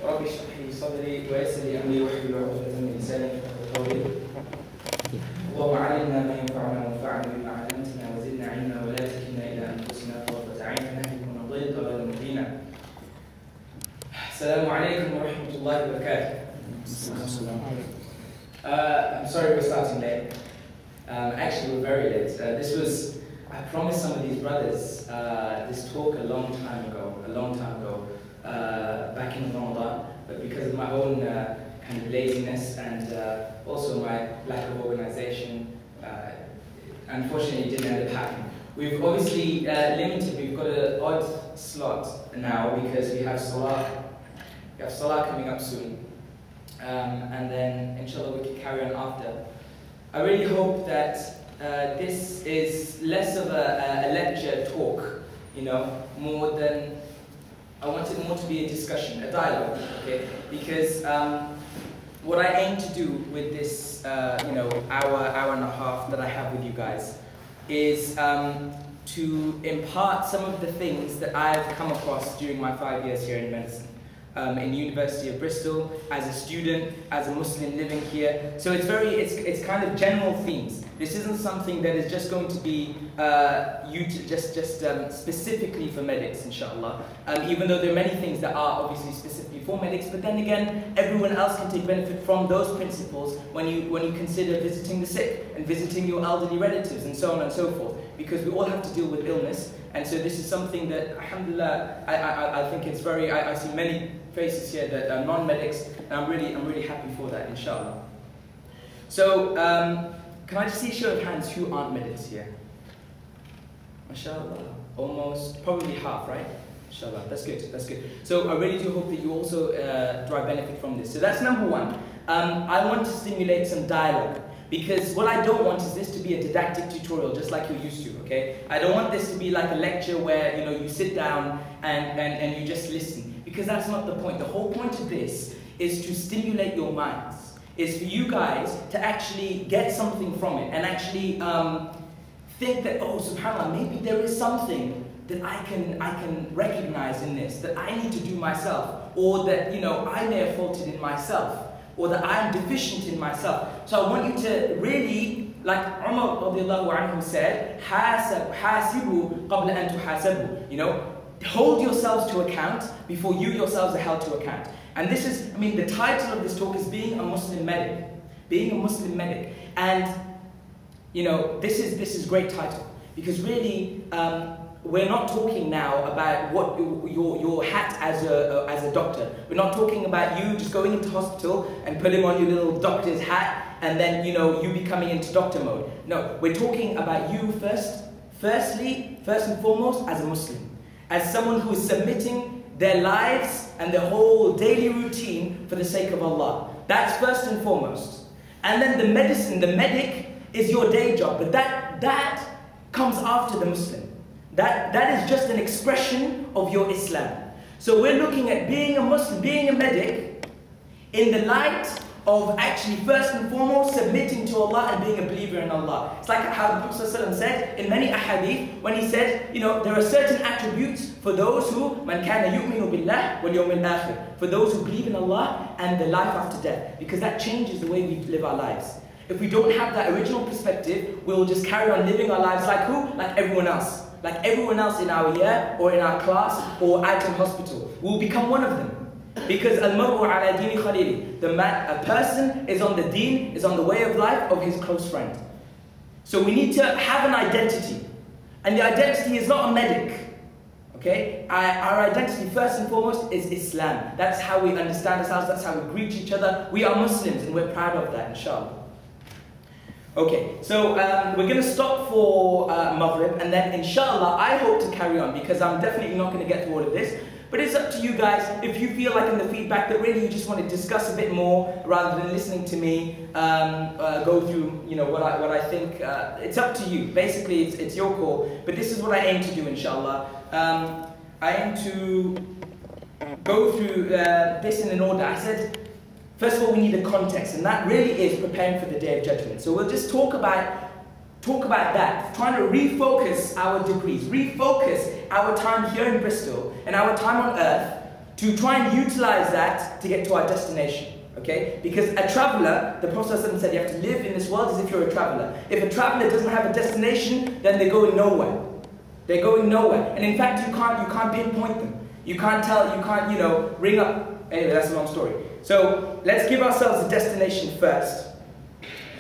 رب اشرح لي صدري ويسر لي امري واحلل عقدة من لساني يفقهوا قولي. اللهم علمنا ما ينفعنا وانفعنا بما علمتنا وزدنا علما ولا تكلنا الى انفسنا طرفة عين فنهلك ونضل ضلالا مبينا. السلام عليكم ورحمة الله وبركاته. I'm sorry we're starting late. Actually, we're very late. I promised some of these brothers this talk a long time ago, back in Ramadan, but because of my own kind of laziness and also my lack of organization, unfortunately it didn't end up happening. We've obviously limited, we've got an odd slot now because we have Salah coming up soon. And then inshallah we can carry on after. I really hope that this is less of a lecture talk, more than, I want it more to be a discussion, a dialogue, okay? Because what I aim to do with this, hour and a half that I have with you guys is to impart some of the things that I've come across during my 5 years here in medicine. In University of Bristol, as a student, as a Muslim living here. So it's kind of general themes. This isn't something that is just going to be specifically for medics, inshallah. Even though there are many things that are obviously specifically for medics, but then again, everyone else can take benefit from those principles when you consider visiting the sick and visiting your elderly relatives and so on and so forth. Because we all have to deal with illness, and so this is something that, alhamdulillah, I think it's very, I see many faces here that are non-medics, and I'm really happy for that, inshallah. So, can I just see a show of hands who aren't medics here? MashaAllah, almost, probably half, right? Inshallah, that's good. So I really do hope that you also derive benefit from this. So that's number one. I want to stimulate some dialogue. Because what I don't want is this to be a didactic tutorial, just like you're used to, okay? I don't want this to be like a lecture where, you sit down and you just listen. Because that's not the point. The whole point of this is to stimulate your minds. Is for you guys to actually get something from it and actually think that, oh, subhanAllah, maybe there is something that I can recognize in this, that I need to do myself, or that, I may have faulted in myself, or that I am deficient in myself. So I want you to really, like Umar radiallahu anhu said, حَاسِبُوا قَبْلَ أَن تُحَاسَبُوا. Hold yourselves to account before you yourselves are held to account. And this is, the title of this talk is Being a Muslim Medic. Being a Muslim Medic. And, this is a great title. Because really, we're not talking now about what your hat as a doctor. We're not talking about you just going into hospital and putting on your little doctor's hat and then, you becoming into doctor mode. No, we're talking about you first and foremost, as a Muslim. As someone who is submitting their lives and their whole daily routine for the sake of Allah. That's first and foremost. And then the medicine, the medic, is your day job. But that comes after the Muslim. That is just an expression of your Islam. So we're looking at being a Muslim, being a medic, in the light of actually first and foremost submitting to Allah and being a believer in Allah. It's like how the Prophet ﷺ said in many ahadith, when he said, there are certain attributes for those who, مَنْ كَانَ يُؤْمِنُ بِاللَّهِ وَالْيَوْمِ الْآخِرِ, for those who believe in Allah and the life after death. Because that changes the way we live our lives. If we don't have that original perspective, we'll just carry on living our lives like who? Like everyone else. Like everyone else in our year, or in our class, or out in hospital. We'll become one of them. Because al-mar'u ala dini khalili, a person is on the deen, is on the way of life of his close friend. So we need to have an identity. And the identity is not a medic. Okay? Our identity first and foremost is Islam. That's how we understand ourselves, that's how we greet each other. We are Muslims and we're proud of that, inshallah. Okay, so we're going to stop for Maghrib, and then inshallah I hope to carry on because I'm definitely not going to get through all of this. But it's up to you guys. If you feel like in the feedback that really you just want to discuss a bit more rather than listening to me go through what I think, it's up to you. Basically it's your call. But this is what I aim to do, inshallah. I aim to go through this in an order. I said, first of all, we need a context, and that really is preparing for the Day of Judgment. So we'll just talk about that, trying to refocus our degrees, refocus our time here in Bristol and our time on earth to try and utilize that to get to our destination. Okay? Because a traveler, the Prophet ﷺ said, you have to live in this world as if you're a traveler. If a traveler doesn't have a destination, then they're going nowhere. They're going nowhere. And in fact, you can't pinpoint them. You can't tell, you can't, ring up. Anyway, that's a long story. So let's give ourselves a destination first.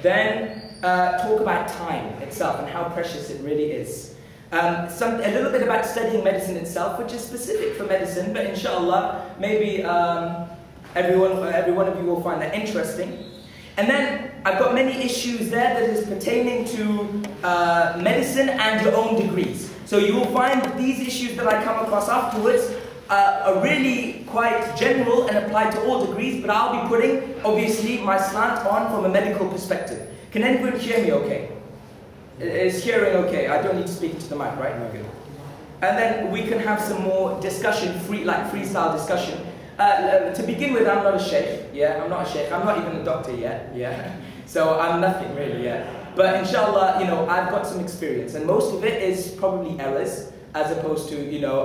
Then talk about time itself and how precious it really is. A little bit about studying medicine itself, which is specific for medicine, but inshallah, maybe every one of you will find that interesting. And then I've got many issues there that is pertaining to medicine and your own degrees. So you will find that these issues that I come across afterwards are really quite general and apply to all degrees, but I'll be putting, obviously, my slant on from a medical perspective. Can anyone hear me okay? Is hearing okay? I don't need to speak into the mic, right? No, good. And then we can have some more discussion, freestyle discussion. To begin with, I'm not a sheikh. Yeah, I'm not a sheikh. I'm not even a doctor yet. Yeah, so I'm nothing really yet. But inshallah, I've got some experience, and most of it is probably errors, as opposed to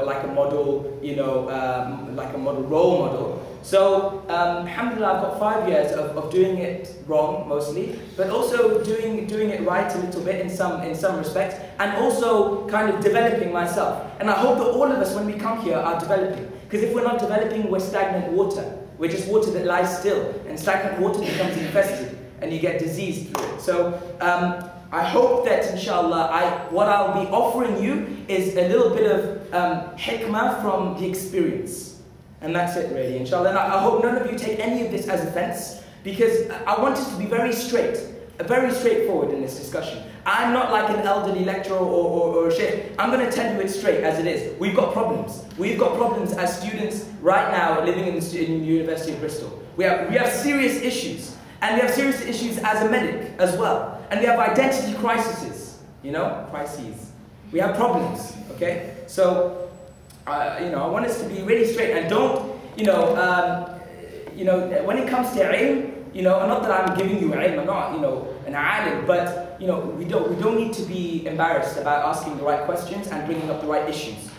like a model, like a role model. So alhamdulillah, I've got 5 years of doing it wrong mostly, but also doing it right a little bit in some respects, and also kind of developing myself. And I hope that all of us, when we come here, are developing. Because if we're not developing, we're stagnant water. We're just water that lies still, and stagnant water becomes infested, and you get disease through it. So I hope that, inshallah, what I'll be offering you is a little bit of hikmah from the experience. And that's it, really, inshallah. And I hope none of you take any of this as offense, because I want us to be very straightforward in this discussion. I'm not like an elderly lecturer or a sheikh. I'm going to tell you it straight as it is. We've got problems. We've got problems as students right now living in the University of Bristol. We have serious issues. And we have serious issues as a medic as well. And we have identity crises, crises. We have problems, okay? So, I want us to be really straight, and don't, when it comes to ilm, not that I'm giving you ilm, I'm not, an alim, but, we don't need to be embarrassed about asking the right questions and bringing up the right issues.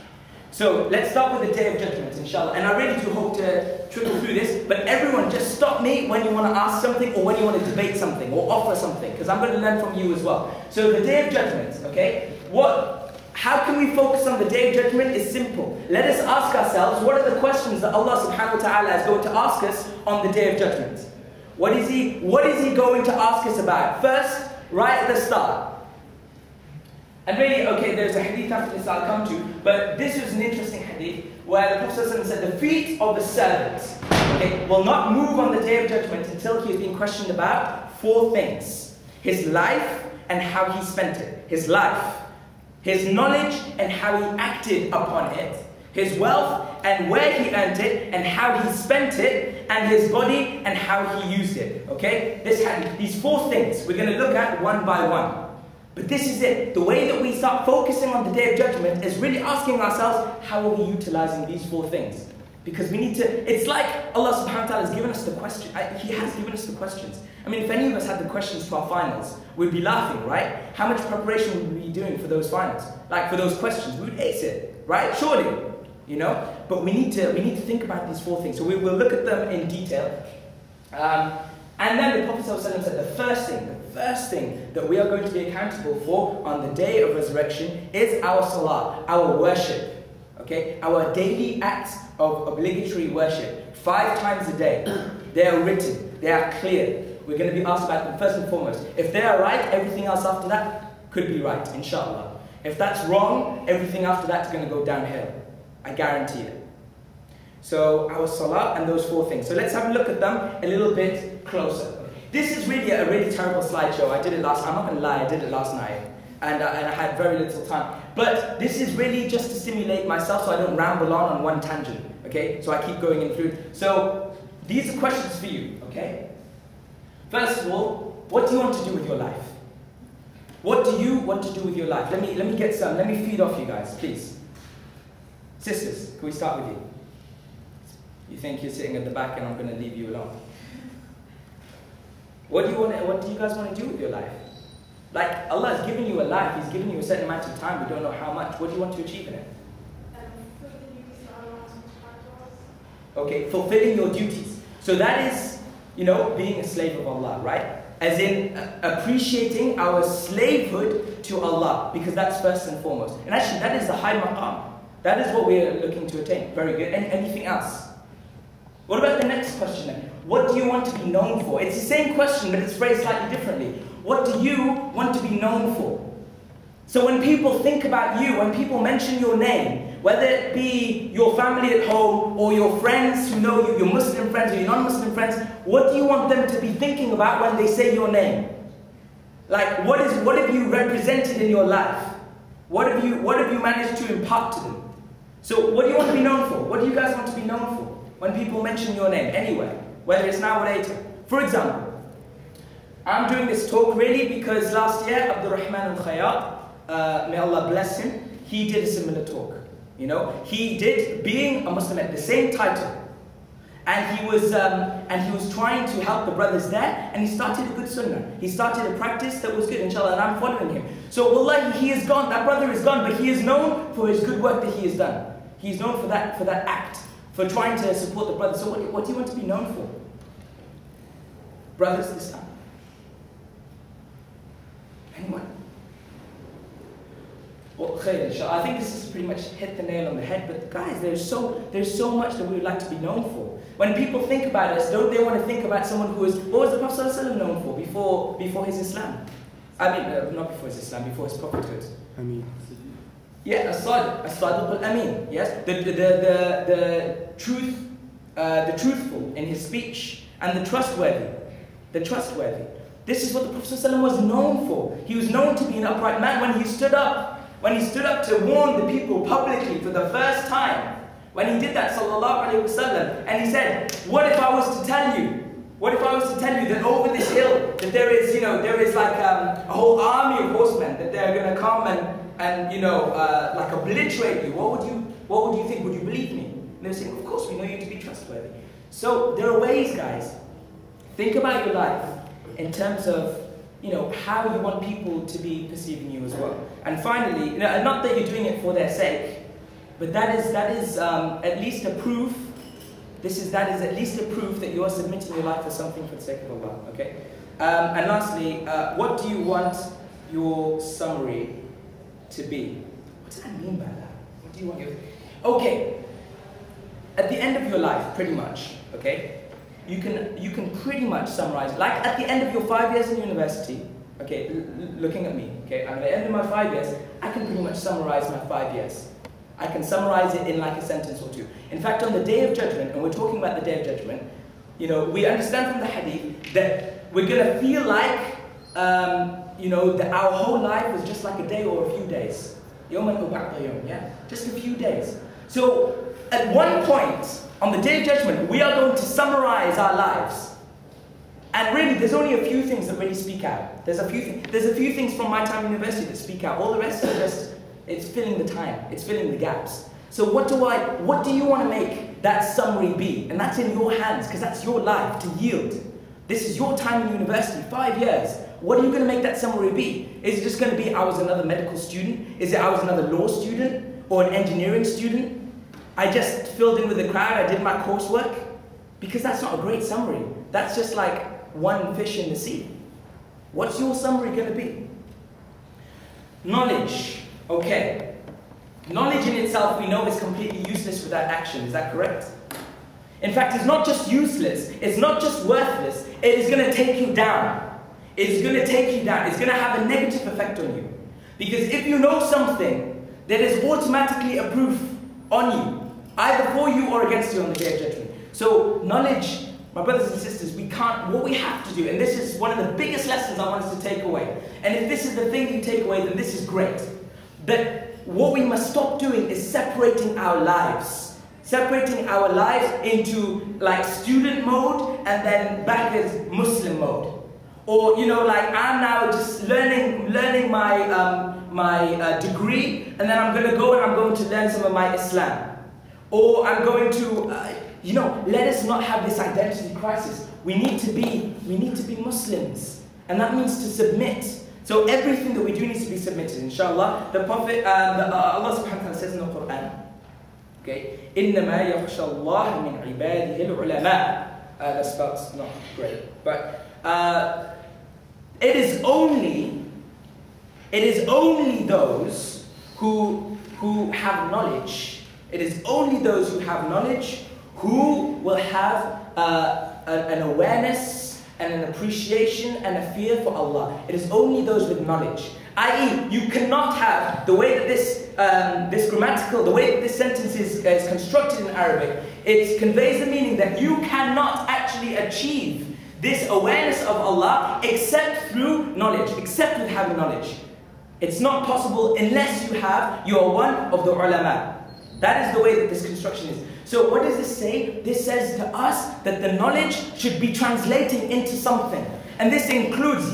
So let's start with the Day of Judgment, inshallah. And I really do hope to trickle through this, but everyone just stop me when you want to ask something or when you want to debate something or offer something, because I'm going to learn from you as well. So the Day of Judgment, okay? How can we focus on the Day of Judgment? Is simple. Let us ask ourselves, what are the questions that Allah subhanahu wa ta'ala is going to ask us on the Day of Judgment? What is He going to ask us about? First, right at the start. And really, okay, there's a hadith after this I'll come to, but this was an interesting hadith where the Prophet said, the feet of the servant, okay, will not move on the Day of Judgment until he has been questioned about 4 things. His life and how he spent it. His life. His knowledge and how he acted upon it, his wealth and where he earned it and how he spent it, and his body and how he used it. Okay? These 4 things we're going to look at one by one. But this is it. The way that we start focusing on the Day of Judgment is really asking ourselves, how are we utilizing these 4 things? Because we need to, it's like Allah subhanahu wa ta'ala has given us the question. He has given us the questions. I mean, if any of us had the questions to our finals, we'd be laughing, right? How much preparation would we be doing for those finals? Like for those questions, we would ace it, right? Surely, But we need to think about these 4 things. So we will look at them in detail. And then the Prophet ﷺ said the first thing that we are going to be accountable for on the day of resurrection is our salah, our worship. Okay, our daily acts of obligatory worship, 5 times a day. They are written, they are clear. We're going to be asked about them first and foremost. If they are right, everything else after that could be right, inshallah. If that's wrong, everything after that's going to go downhill. I guarantee it. So our salah and those 4 things. So let's have a look at them a little bit closer. This is really a really terrible slideshow. I did it last. I'm not going to lie. I did it last night. And I had very little time. But this is really just to stimulate myself so I don't ramble on one tangent, okay? So I keep going in through. So these are questions for you, okay? First of all, what do you want to do with your life? What do you want to do with your life? Let me feed off you guys, please. Sisters, can we start with you? You think you're sitting at the back and I'm going to leave you alone? What do you guys want to do with your life? Like, Allah has given you a life, He's given you a certain amount of time, we don't know how much. What do you want to achieve in it? Okay, fulfilling your duties. So that is, being a slave of Allah, right? As in appreciating our slavehood to Allah, because that's first and foremost. And actually, that is the high maqam. That is what we're looking to attain. Very good. Anything else? What about the next question then? What do you want to be known for? It's the same question, but it's phrased slightly differently. What do you want to be known for? So when people think about you, when people mention your name, whether it be your family at home or your friends who know you, your Muslim friends or your non-Muslim friends, what do you want them to be thinking about when they say your name? Like, what have you represented in your life? What have you managed to impart to them? So what do you want to be known for? What do you guys want to be known for when people mention your name anywhere, whether it's now or later? For example, I'm doing this talk really because last year, Abdurrahman al-Khayyat, may Allah bless him, he did a similar talk. He did being a Muslim at the same title. And he was trying to help the brothers there, and he started a good sunnah. He started a practice that was good, inshallah, and I'm following him. So wallahi, he is gone, that brother is gone, but he is known for his good work that he has done. He's known for that act, for trying to support the brothers. So what do you want to be known for? Brothers this time. Anyone? Well, khair, inshallah. I think this has pretty much hit the nail on the head, but guys, there's so much that we would like to be known for. When people think about us, don't they want to think about someone who is, what was the Prophet ﷺ known for before his Islam? I mean, not before his Islam, before his prophethood. Yeah, as-sadiq al-amin. Yes, the truthful in his speech, and the trustworthy. This is what the Prophet ﷺ was known for. He was known to be an upright man. When he stood up to warn the people publicly for the first time, when he did that, sallallahu alaihi wasallam, and he said, "What if I was to tell you? What if I was to tell you that over this hill that there is like a whole army of horsemen that they're going to come and like obliterate you? What would you think? Would you believe me?" And they were saying, "Of course, we know you to be trustworthy." So there are ways, guys. Think about your life in terms of how you want people to be perceiving you as well. And finally, not that you're doing it for their sake, but that is at least a proof. That is at least a proof that you are submitting your life for something for the sake of Allah. Okay. And lastly, what do you want your summary to be? What does that mean by that? What do you want your? Okay. At the end of your life, pretty much. Okay. You can pretty much summarize, like at the end of your 5 years in university, okay, looking at me, okay, at the end of my 5 years, I can pretty much summarize my 5 years. I can summarize it in like a sentence or two. In fact, on the Day of Judgment, and we're talking about the Day of Judgment, we understand from the hadith that we're going to feel like, that our whole life was just like a day or a few days. Yeah, just a few days. So, at one point, on the Day of Judgment, we are going to summarize our lives. And really, there's only a few things that really speak out. There's a few things from my time in university that speak out. All the rest is just, it's filling the time. It's filling the gaps. So what do you want to make that summary be? And that's in your hands, because that's your life to yield. This is your time in university, 5 years. What are you going to make that summary be? Is it just going to be, I was another medical student? Is it I was another law student? Or an engineering student? I just filled in with the crowd, I did my coursework? Because that's not a great summary. That's just like one fish in the sea. What's your summary going to be? Knowledge. Okay. Knowledge in itself, we know, is completely useless without action. Is that correct? In fact, it's not just useless. It's not just worthless. It is going to take you down. It's going to take you down. It's going to have a negative effect on you. Because if you know something, that is automatically a proof on you, either for you or against you on the Day of Judgment. So knowledge, my brothers and sisters, what we have to do, and this is one of the biggest lessons I want us to take away, and if this is the thing you take away, then this is great. But what we must stop doing is separating our lives. Separating our lives into like student mode and then back as Muslim mode. Or, like I'm now just learning my degree, and then I'm going to go and I'm going to learn some of my Islam. Or I'm going to, let us not have this identity crisis. We need to be Muslims. And that means to submit. So everything that we do needs to be submitted, inshallah. The Prophet, Allah subhanahu wa ta'ala says in the Quran, Okay? إِنَّمَا يَخْشَى اللَّهَ مِنْ عِبَادِهِ الْعُلَمَاء. That spell's not great. But it is only those who have knowledge. It is only those who have knowledge who will have an awareness and an appreciation and a fear for Allah. It is only those with knowledge. I.e., you cannot have the way that this grammatical, the way that this sentence is constructed in Arabic, it conveys the meaning that you cannot actually achieve this awareness of Allah except through knowledge, except with having knowledge. It's not possible unless you are one of the ulama. That is the way that this construction is. So what does this say? This says to us that the knowledge should be translating into something. And this includes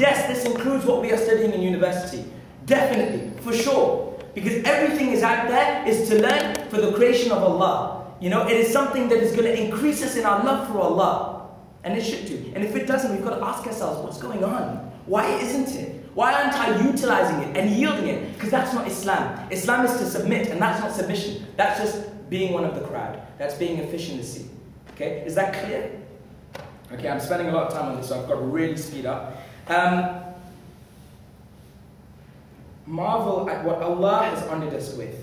what we are studying in university. Definitely, for sure. Because everything is out there is to learn for the creation of Allah. You know, it is something that is going to increase us in our love for Allah. And it should do. And if it doesn't, we've got to ask ourselves, what's going on? Why isn't it? Why aren't I utilizing it and yielding it? Because that's not Islam. Islam is to submit, and that's not submission. That's just being one of the crowd. That's being efficiency. Okay, is that clear? Okay, I'm spending a lot of time on this, so I've got to really speed up. Marvel at what Allah has honored us with.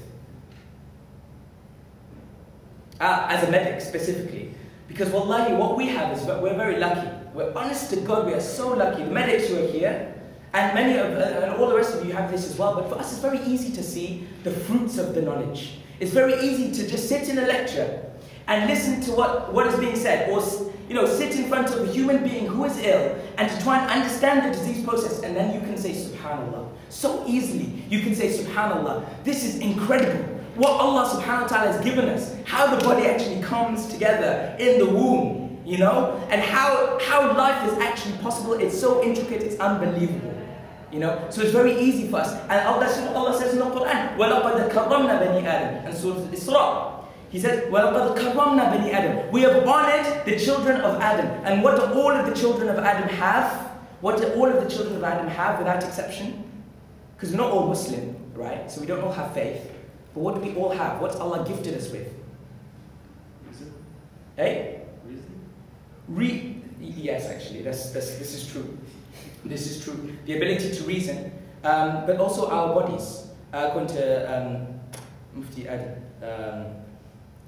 As a medic, specifically. Because wallahi, what we have is that we're very lucky. We're honest to God, we are so lucky. The medics who are here, and many of, and all the rest of you have this as well, but for us it's very easy to see the fruits of the knowledge. It's very easy to just sit in a lecture and listen to what is being said, or sit in front of a human being who is ill and to try and understand the disease process, and then you can say subhanallah. So easily you can say subhanallah. This is incredible. What Allah subhanahu wa ta'ala has given us, how the body actually comes together in the womb, and how life is actually possible. It's so intricate, it's unbelievable. So it's very easy for us. And Allah says in the Quran, وَلَقَدْ كَرَّمْنَا بَنِي آدَمَ. And Surah Al-Isra, He says, وَلَقَدْ كَرَّمْنَا بَنِي آدَمَ. We have honored the children of Adam. And what do all of the children of Adam have? What do all of the children of Adam have without exception? Because we're not all Muslim, right? So we don't all have faith. But what do we all have? What's Allah gifted us with? Reason. Hey? Reason. Yes, actually, this is true. This is true. The ability to reason, but also our bodies. According to Mufti Adam,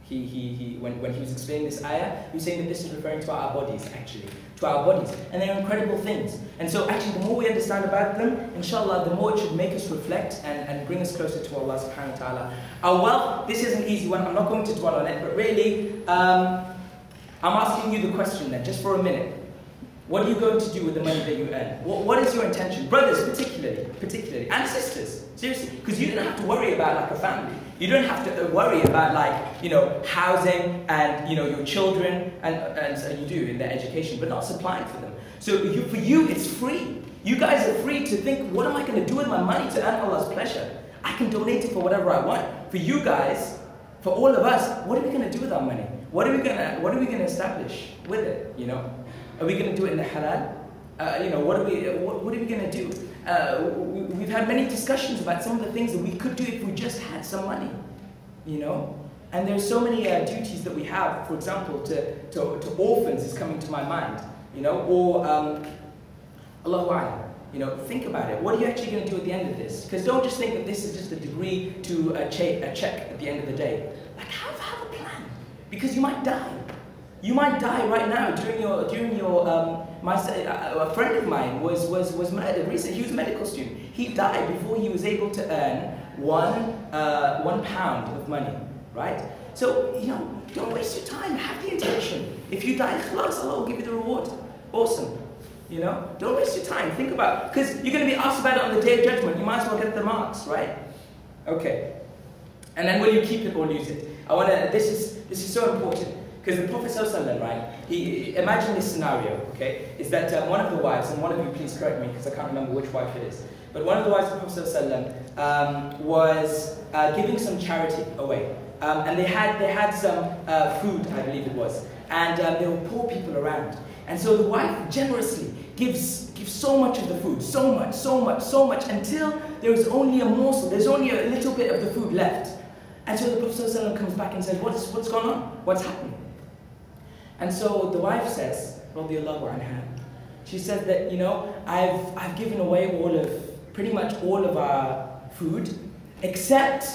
when he was explaining this ayah, he was saying that this is referring to our bodies, actually. To our bodies. And they're incredible things. And so actually, the more we understand about them, inshallah, the more it should make us reflect and bring us closer to Allah subhanahu wa ta'ala. Our wealth, this is an easy one. I'm not going to dwell on it, but really, I'm asking you the question then, just for a minute. What are you going to do with the money that you earn? What is your intention? Brothers, particularly, and sisters, seriously, because you don't have to worry about like a family. You don't have to worry about housing and your children, and you do in their education, but not supplying for them. So for you, it's free. You guys are free to think, what am I going to do with my money to earn Allah's pleasure? I can donate it for whatever I want. For you guys, for all of us, what are we going to do with our money? What are we going to establish with it? Are we going to do it in the halal? What are we going to do? We've had many discussions about some of the things that we could do if we just had some money, And there's so many duties that we have. For example, to orphans is coming to my mind, or Allahu A'lam. Think about it. What are you actually going to do at the end of this? Because don't just think that this is just a degree to a check at the end of the day. Like, have a plan, because you might die. You might die right now during your a friend of mine was murdered recently. He was a medical student. He died before he was able to earn one pound of money, right? So don't waste your time. Have the intention. If you die, khalas, Allah will give you the reward. Awesome. Don't waste your time. Think about, because you're going to be asked about it on the Day of Judgment. You might as well get the marks, right? Okay. And then will you keep it or lose it? This is so important. Because the Prophet ﷺ, right, imagine this scenario, okay, is that one of the wives, and one of you please correct me because I can't remember which wife it is, but one of the wives of the Prophet ﷺ was giving some charity away. And they had some food, I believe it was, and there were poor people around. And so the wife generously gives so much of the food, so much, until there is only a morsel, there's only a little bit of the food left. And so the Prophet ﷺ comes back and says, what's going on? What's happening? And so the wife says, radiallahu anha, she says that, you know, I've given away pretty much all of our food, except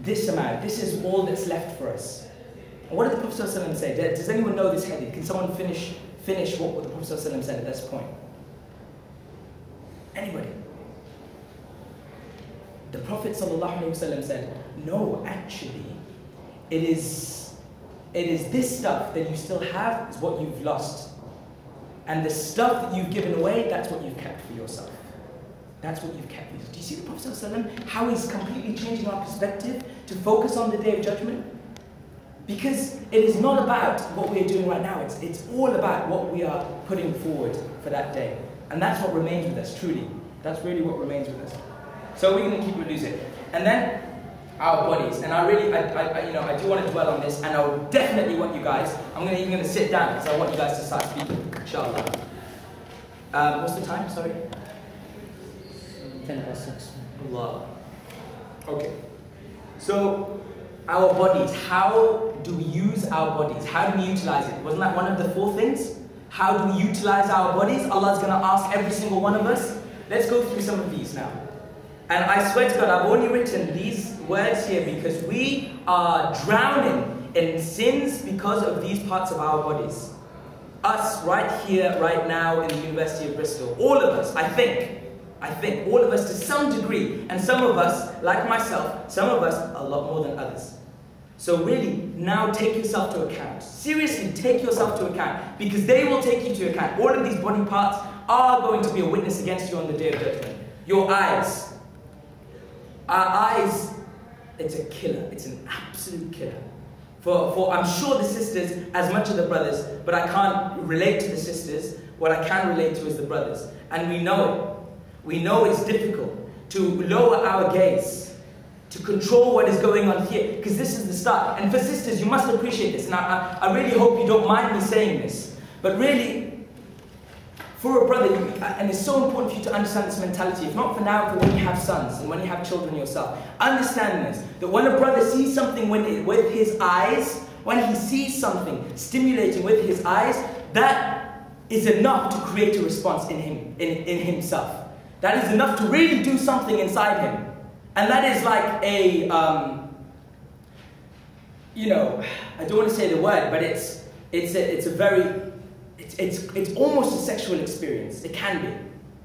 this amount. This is all that's left for us. And what did the Prophet ﷺ say? Does anyone know this hadith? Can someone finish what the Prophet ﷺ said at this point? Anybody? The Prophet ﷺ said, no, actually, it is this stuff that you still have is what you've lost. And the stuff that you've given away, that's what you've kept for yourself. That's what you've kept for yourself. Do you see the Prophet ﷺ, how he's completely changing our perspective to focus on the Day of Judgment? Because it is not about what we are doing right now. It's all about what we are putting forward for that day. And that's what remains with us, truly. That's really what remains with us. So we're going to keep reducing it. And then our bodies. And I do want to dwell on this, and I would definitely want you guys, I'm even going to sit down because I want you guys to start speaking, inshallah. What's the time, sorry? 6:10. Allah. Okay. So, our bodies, how do we use our bodies? How do we utilize it? Wasn't that one of the 4 things? How do we utilize our bodies? Allah's going to ask every single one of us. Let's go through some of these now. And I swear to God, I've only written these words here because we are drowning in sins because of these parts of our bodies. Us, right here, right now, in the University of Bristol. All of us, I think all of us to some degree, and some of us, like myself, some of us a lot more than others. So really, now take yourself to account. Seriously, take yourself to account, because they will take you to account. All of these body parts are going to be a witness against you on the Day of Judgment. Your eyes. Our eyes, it's a killer. It's an absolute killer. For I'm sure the sisters, as much as the brothers, but I can't relate to the sisters. What I can relate to is the brothers. And we know it. We know it's difficult to lower our gaze, to control what is going on here, because this is the start. And for sisters, you must appreciate this. And I really hope you don't mind me saying this. But really, for a brother, and it's so important for you to understand this mentality, if not for now, for when you have sons and when you have children yourself. Understand this, that when a brother sees something with his eyes, when he sees something stimulating with his eyes, that is enough to create a response in himself. That is enough to really do something inside him. And that is like a, I don't want to say the word, but it's almost a sexual experience. It can be,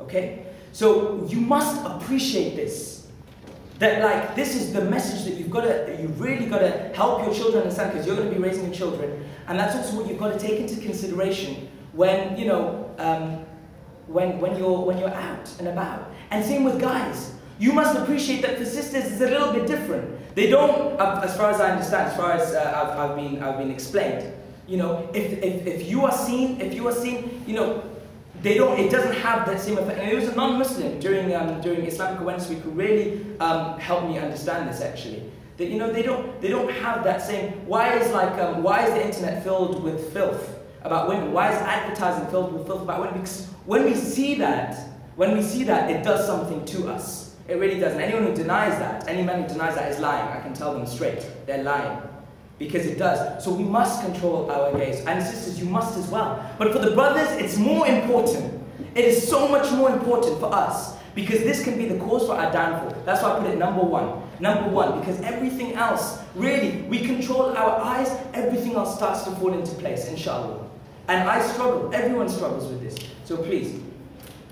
okay? So you must appreciate this. That like, this is the message that you've really got to help your children understand, because you're going to be raising your children. And that's also what you've got to take into consideration when, when you're out and about. And same with guys. You must appreciate that for sisters it's a little bit different. They don't, as far as I understand, as far as I've been explained, if you are seen, it doesn't have that same effect. And there was a non-Muslim during Islamic Awareness Week who really helped me understand this actually. That they don't have that same. Why is the internet filled with filth about women? Why is advertising filled with filth about women? Because when we see that, it does something to us. It really does. And anyone who denies that, any man who denies that is lying. I can tell them straight. They're lying. Because it does. So we must control our gaze. And sisters, you must as well. But for the brothers, it's more important. It is so much more important for us. Because this can be the cause for our downfall. That's why I put it number one. Number one, because everything else, really, we control our eyes, everything else starts to fall into place, inshallah. And I struggle. Everyone struggles with this. So please,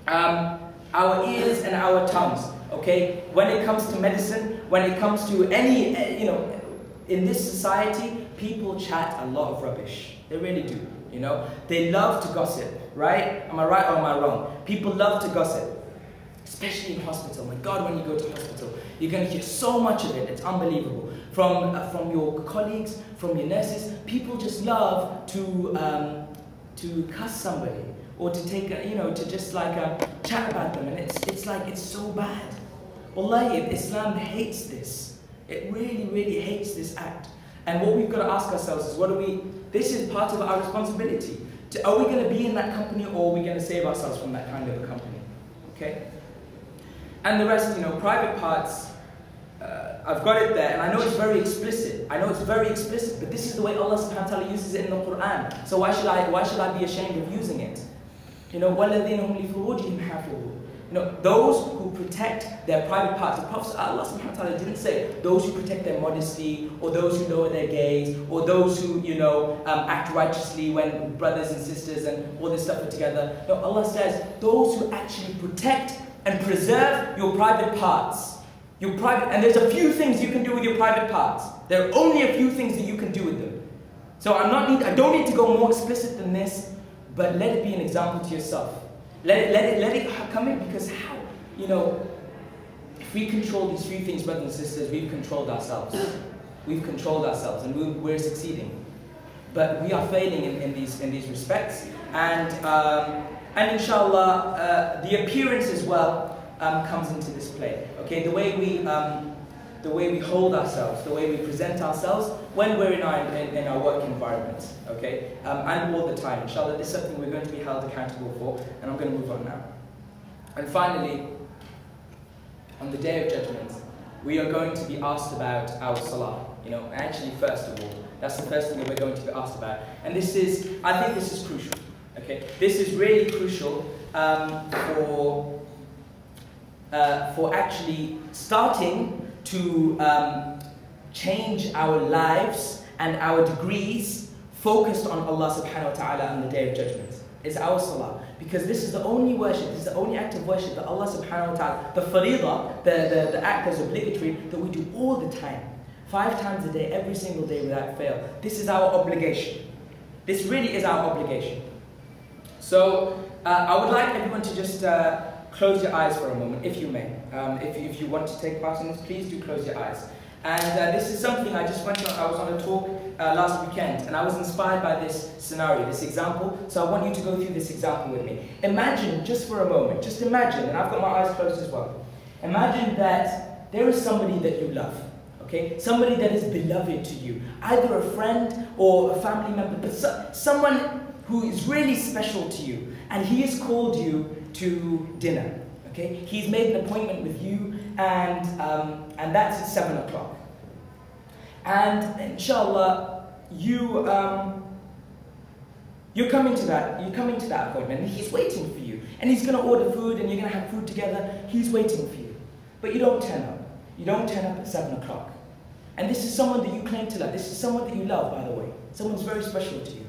our ears and our tongues, okay? When it comes to medicine, when it comes to any, in this society, people chat a lot of rubbish. They really do, They love to gossip, right? Am I right or am I wrong? People love to gossip. Especially in hospital. My God, when you go to hospital, you're going to hear so much of it. It's unbelievable. From your colleagues, from your nurses, people just love to cuss somebody or to take to just chat about them, and it's so bad. Wallahi, Islam hates this. It really, really hates this act. And what we've got to ask ourselves is, this is part of our responsibility. Are we going to be in that company, or are we going to save ourselves from that kind of a company? Okay? And the rest, private parts, I've got it there, and I know it's very explicit. I know it's very explicit, but this is the way Allah subhanahu wa ta'ala uses it in the Quran. So why should I be ashamed of using it? You know, وَالَّذِينَ هُمْ لِفُرُوجِهِمْ حَافِظُونَ. You know, those who protect their private parts. The Prophet, Allah subhanahu wa ta'ala didn't say those who protect their modesty, or those who lower their gaze, or those who, you know, act righteously when brothers and sisters and all this stuff are together. No, Allah says those who actually protect and preserve your private parts. And there's a few things you can do with your private parts. There are only a few things that you can do with them. So I don't need to go more explicit than this, but let it be an example to yourself. Let it come in, because how? You know, if we control these few things, brothers and sisters, we've controlled ourselves. We've controlled ourselves, and we're succeeding. But we are failing in these respects, and inshallah, the appearance as well comes into this play. Okay, the way we hold ourselves, the way we present ourselves when we're in our work environment. Okay, and all the time. Inshallah, this is something we're going to be held accountable for, and I'm going to move on now. And finally, on the Day of Judgment, we are going to be asked about our salah. You know, actually, first of all, that's the first thing that we're going to be asked about, and I think this is crucial. Okay, this is really crucial for actually starting to change our lives and our degrees focused on Allah subhanahu wa ta'ala on the Day of Judgment. It's our salah. Because this is the only worship, this is the only act of worship that Allah subhanahu wa ta'ala, the faridah, the act that's obligatory, that we do all the time. 5 times a day, every single day without fail. This is our obligation. This really is our obligation. So, I would like everyone to just close your eyes for a moment, if you may. If you want to take part in this, please do close your eyes. And this is something I was on a talk last weekend, and I was inspired by this scenario, this example. So I want you to go through this example with me. Imagine, just for a moment, just imagine, and I've got my eyes closed as well. Imagine that there is somebody that you love, okay? Somebody that is beloved to you, either a friend or a family member, but someone who is really special to you, and he has called you to dinner, okay? He's made an appointment with you, and that's at 7 o'clock. And inshallah, you're coming to that appointment, and he's waiting for you. And he's going to order food, and you're going to have food together. He's waiting for you. But you don't turn up. You don't turn up at 7 o'clock. And this is someone that you claim to love. This is someone that you love, by the way. Someone's very special to you.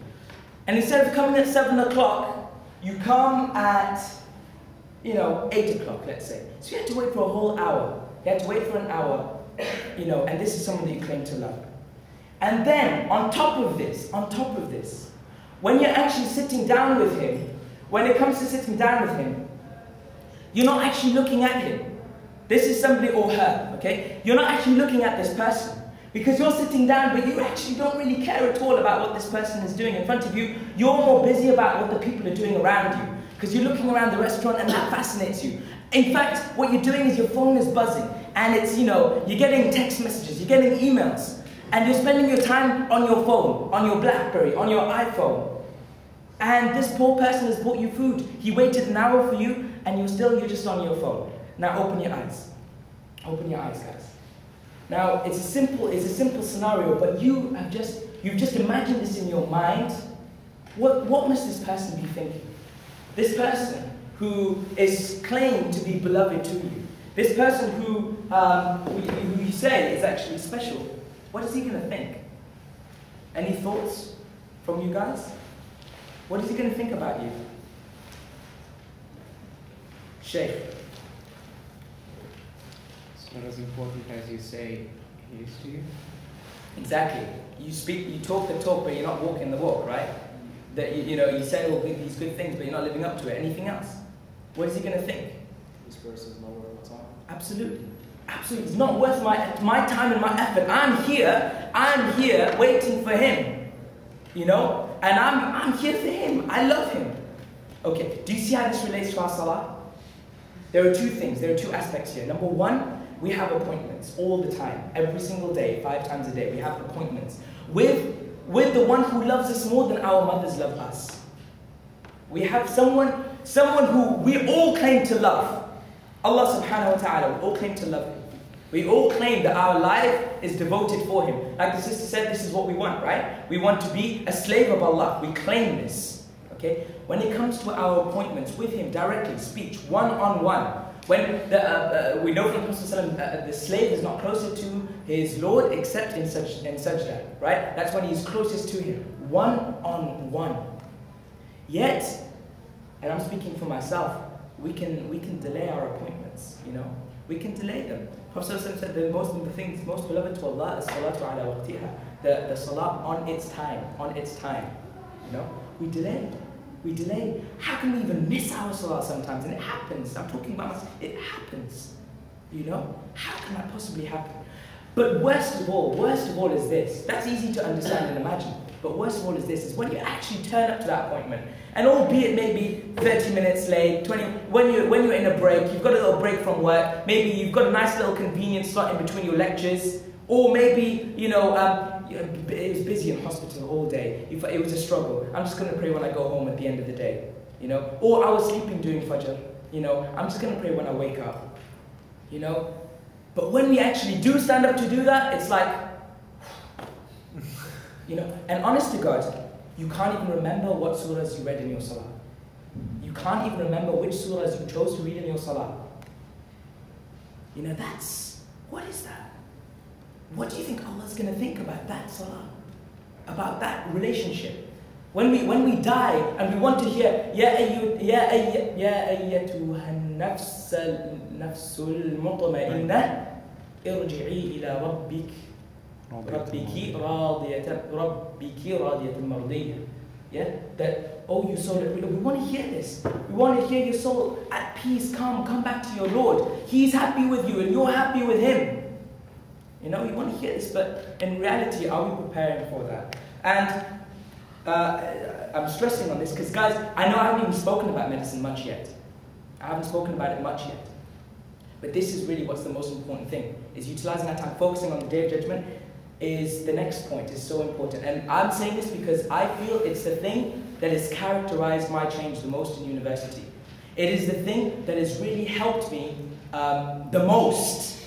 And instead of coming at 7 o'clock, you come at, 8 o'clock, let's say. So you had to wait for a whole hour. You had to wait for an hour, and this is someone that you claim to love. And then, on top of this, when you're actually sitting down with him, when it comes to sitting down with him, you're not actually looking at him. This is somebody or her, okay? You're not actually looking at this person. Because you're sitting down, but you actually don't really care at all about what this person is doing in front of you. You're more busy about what the people are doing around you. Because you're looking around the restaurant and that fascinates you. In fact, what you're doing is your phone is buzzing. And it's, you're getting text messages, you're getting emails. And you're spending your time on your phone, on your BlackBerry, on your iPhone. And this poor person has bought you food. He waited an hour for you, and you're just on your phone. Now open your eyes. Open your eyes, guys. Now, it's a simple scenario, but you've just imagined this in your mind. What must this person be thinking? This person who is claimed to be beloved to you. This person who you say is actually special. What is he going to think? Any thoughts from you guys? What is he going to think about you? Sheikh. It's not as important as you say he is to you. Exactly. You talk the talk, but you're not walking the walk, right? That you say all these good things, but you're not living up to it. Anything else? What is he going to think? This person is not worth my time. Absolutely. Absolutely. It's not worth my time and my effort. I'm here waiting for him. And I'm here for him. I love him. Okay, do you see how this relates to our salah? There are 2 things, there are 2 aspects here. Number 1, we have appointments all the time, every single day, 5 times a day. We have appointments with the one who loves us more than our mothers love us. We have someone who we all claim to love. Allah subhanahu wa ta'ala, we all claim to love him. We all claim that our life is devoted for Him. Like the sister said, this is what we want, right? We want to be a slave of Allah. We claim this. Okay? When it comes to our appointments with Him directly, speech, one-on-one, when we know from the Prophet the slave is not closer to his Lord except in sajda, right? That's when he's closest to Him, one-on-one. Yet, and I'm speaking for myself, we can delay our appointments, you know? We can delay them. Prophet said the things most beloved to Allah is salatu ala waqtiha, the salah on its time, you know? We delay. How can we even miss our salah sometimes? And it happens. I'm talking about myself. It happens. You know? How can that possibly happen? But worst of all is this. That's easy to understand and imagine. But worst of all is this, is when you actually turn up to that appointment, and albeit maybe 30 minutes late, 20, when you're in a break, you've got a little break from work, maybe you've got a nice little convenient slot in between your lectures, or maybe, you know, it was busy in hospital all day. It was a struggle. I'm just going to pray when I go home at the end of the day, you know. Or I was sleeping during Fajr, you know. I'm just going to pray when I wake up, you know. But when we actually do stand up to do that, it's like, you know. And honest to God, you can't even remember what surahs you read in your salah. You can't even remember which surahs you chose to read in your salah. You know, what is that? What do you think Allah's going to think about that salah? About that relationship? When we die and we want to hear Ya ayyatuha nafsul mutma'innah irji'i ila rabbiki radiyatan mardiyah. Yeah? That, oh, you soul, we want to hear this. We want to hear your soul at peace, come back to your Lord. He's happy with you and you're happy with Him. You know, you want to hear this, but in reality, are we preparing for that? And I'm stressing on this because, guys, I know I haven't even spoken about medicine much yet. I haven't spoken about it much yet. But this is really what's the most important thing, is utilizing our time, focusing on the Day of Judgment is the next point, is so important. And I'm saying this because I feel it's the thing that has characterized my change the most in university. It is the thing that has really helped me the most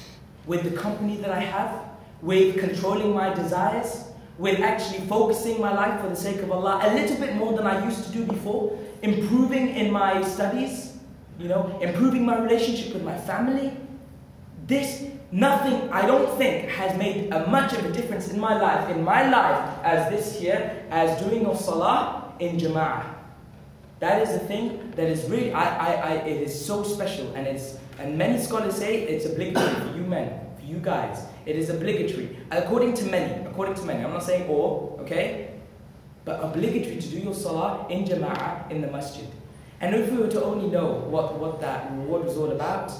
with the company that I have, with controlling my desires, with actually focusing my life for the sake of Allah a little bit more than I used to do before, improving in my studies, you know, improving my relationship with my family. Nothing, I don't think, has made much of a difference in my life as this here, as doing your salah in jama'ah. That is the thing that is really, it is so special, and many scholars say it's obligatory for you men, for you guys. It is obligatory, according to many. I'm not saying all, okay? But obligatory to do your salah in jama'ah in the masjid. And if we were to only know what that reward was all about,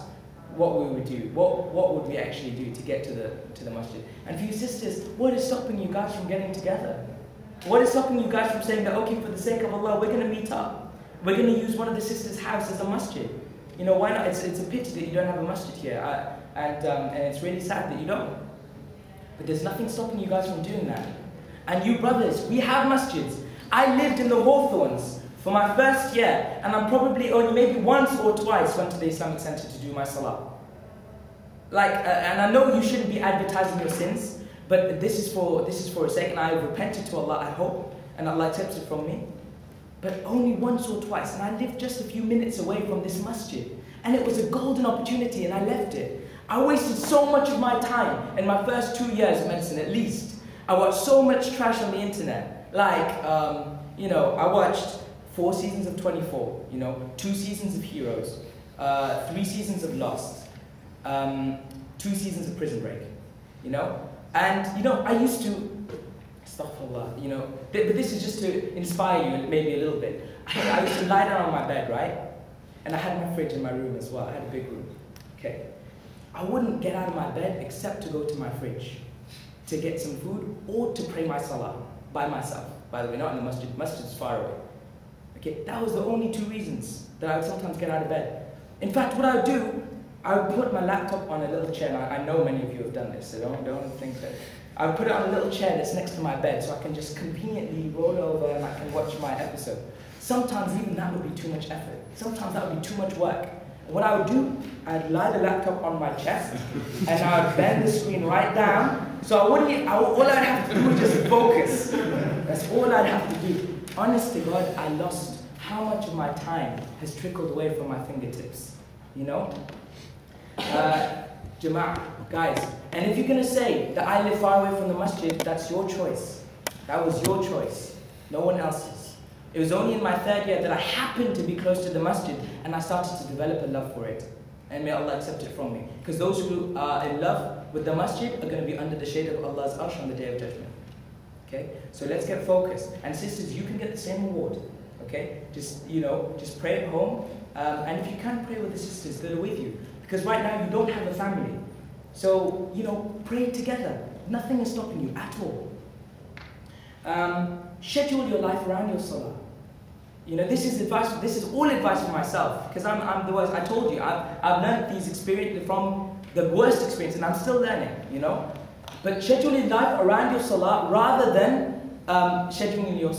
what we would do, what would we actually do to get to the masjid? And for you sisters, what is stopping you guys from getting together? What is stopping you guys from saying that, okay, for the sake of Allah, we're going to meet up. We're going to use one of the sisters' house as a masjid. You know, why not? It's a pity that you don't have a masjid here. And it's really sad that you don't. But there's nothing stopping you guys from doing that. And you brothers, we have masjids. I lived in the Hawthorns for my first year, and I'm probably only maybe once or twice went to the Islamic Center to do my salah. And I know you shouldn't be advertising your sins, but this is for a sake, and I have repented to Allah, I hope, and Allah accepts it from me. But only once or twice, and I lived just a few minutes away from this masjid, and it was a golden opportunity, and I left it. I wasted so much of my time in my first 2 years of medicine, at least. I watched so much trash on the internet. You know, I watched 4 seasons of 24, you know, 2 seasons of Heroes, 3 seasons of Lost, 2 seasons of Prison Break, you know? And, you know, I used to, astaghfirullah, you know, but this is just to inspire you maybe a little bit. I used to lie down on my bed, right? And I had my fridge in my room as well. I had a big room, okay? I wouldn't get out of my bed except to go to my fridge to get some food or to pray my salah by myself. By the way, not in the masjid. Masjid is far away. Okay, that was the only 2 reasons that I would sometimes get out of bed. In fact, what I would do, I would put my laptop on a little chair. Now, I know many of you have done this, so don't think that. I would put it on a little chair that's next to my bed so I can just conveniently roll over and I can watch my episode. Sometimes even that would be too much effort. Sometimes that would be too much work. What I would do, I'd lie the laptop on my chest and I would bend the screen right down. So all I'd have to do is just focus. That's all I'd have to do. Honest to God, I lost how much of my time has trickled away from my fingertips. You know? Jama'ah, guys, and if you're going to say that I live far away from the masjid, that's your choice. That was your choice, no one else's. It was only in my 3rd year that I happened to be close to the masjid and I started to develop a love for it. And may Allah accept it from me. Because those who are in love with the masjid are going to be under the shade of Allah's arsh on the Day of Judgment. Okay? So let's get focused. And sisters, you can get the same reward. Okay? Just pray at home. And if you can, pray with the sisters that are with you. Because right now you don't have a family. So, pray together. Nothing is stopping you at all. Schedule your life around your salah. This is advice. This is all advice for myself, because I'm the worst. I told you, I've learned these experiences from the worst experience, and I'm still learning. But schedule your life around your salah rather than scheduling your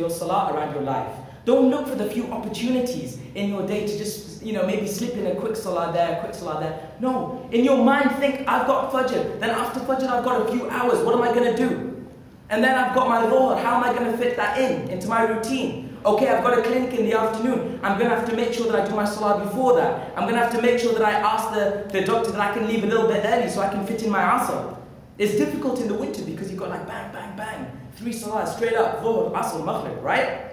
salah around your life. Don't look for the few opportunities in your day to just maybe slip in a quick salah there, a quick salah there. No, in your mind think, I've got Fajr. Then after Fajr, I've got a few hours. What am I going to do? And then I've got my Dhuhr. How am I going to fit that into my routine? Okay, I've got a clinic in the afternoon. I'm going to have to make sure that I do my salah before that. I'm going to have to make sure that I ask the doctor that I can leave a little bit early so I can fit in my asr. It's difficult in the winter because you've got like bang, bang, bang. 3 salahs straight up. Dhuhr, asr, maghrib, right?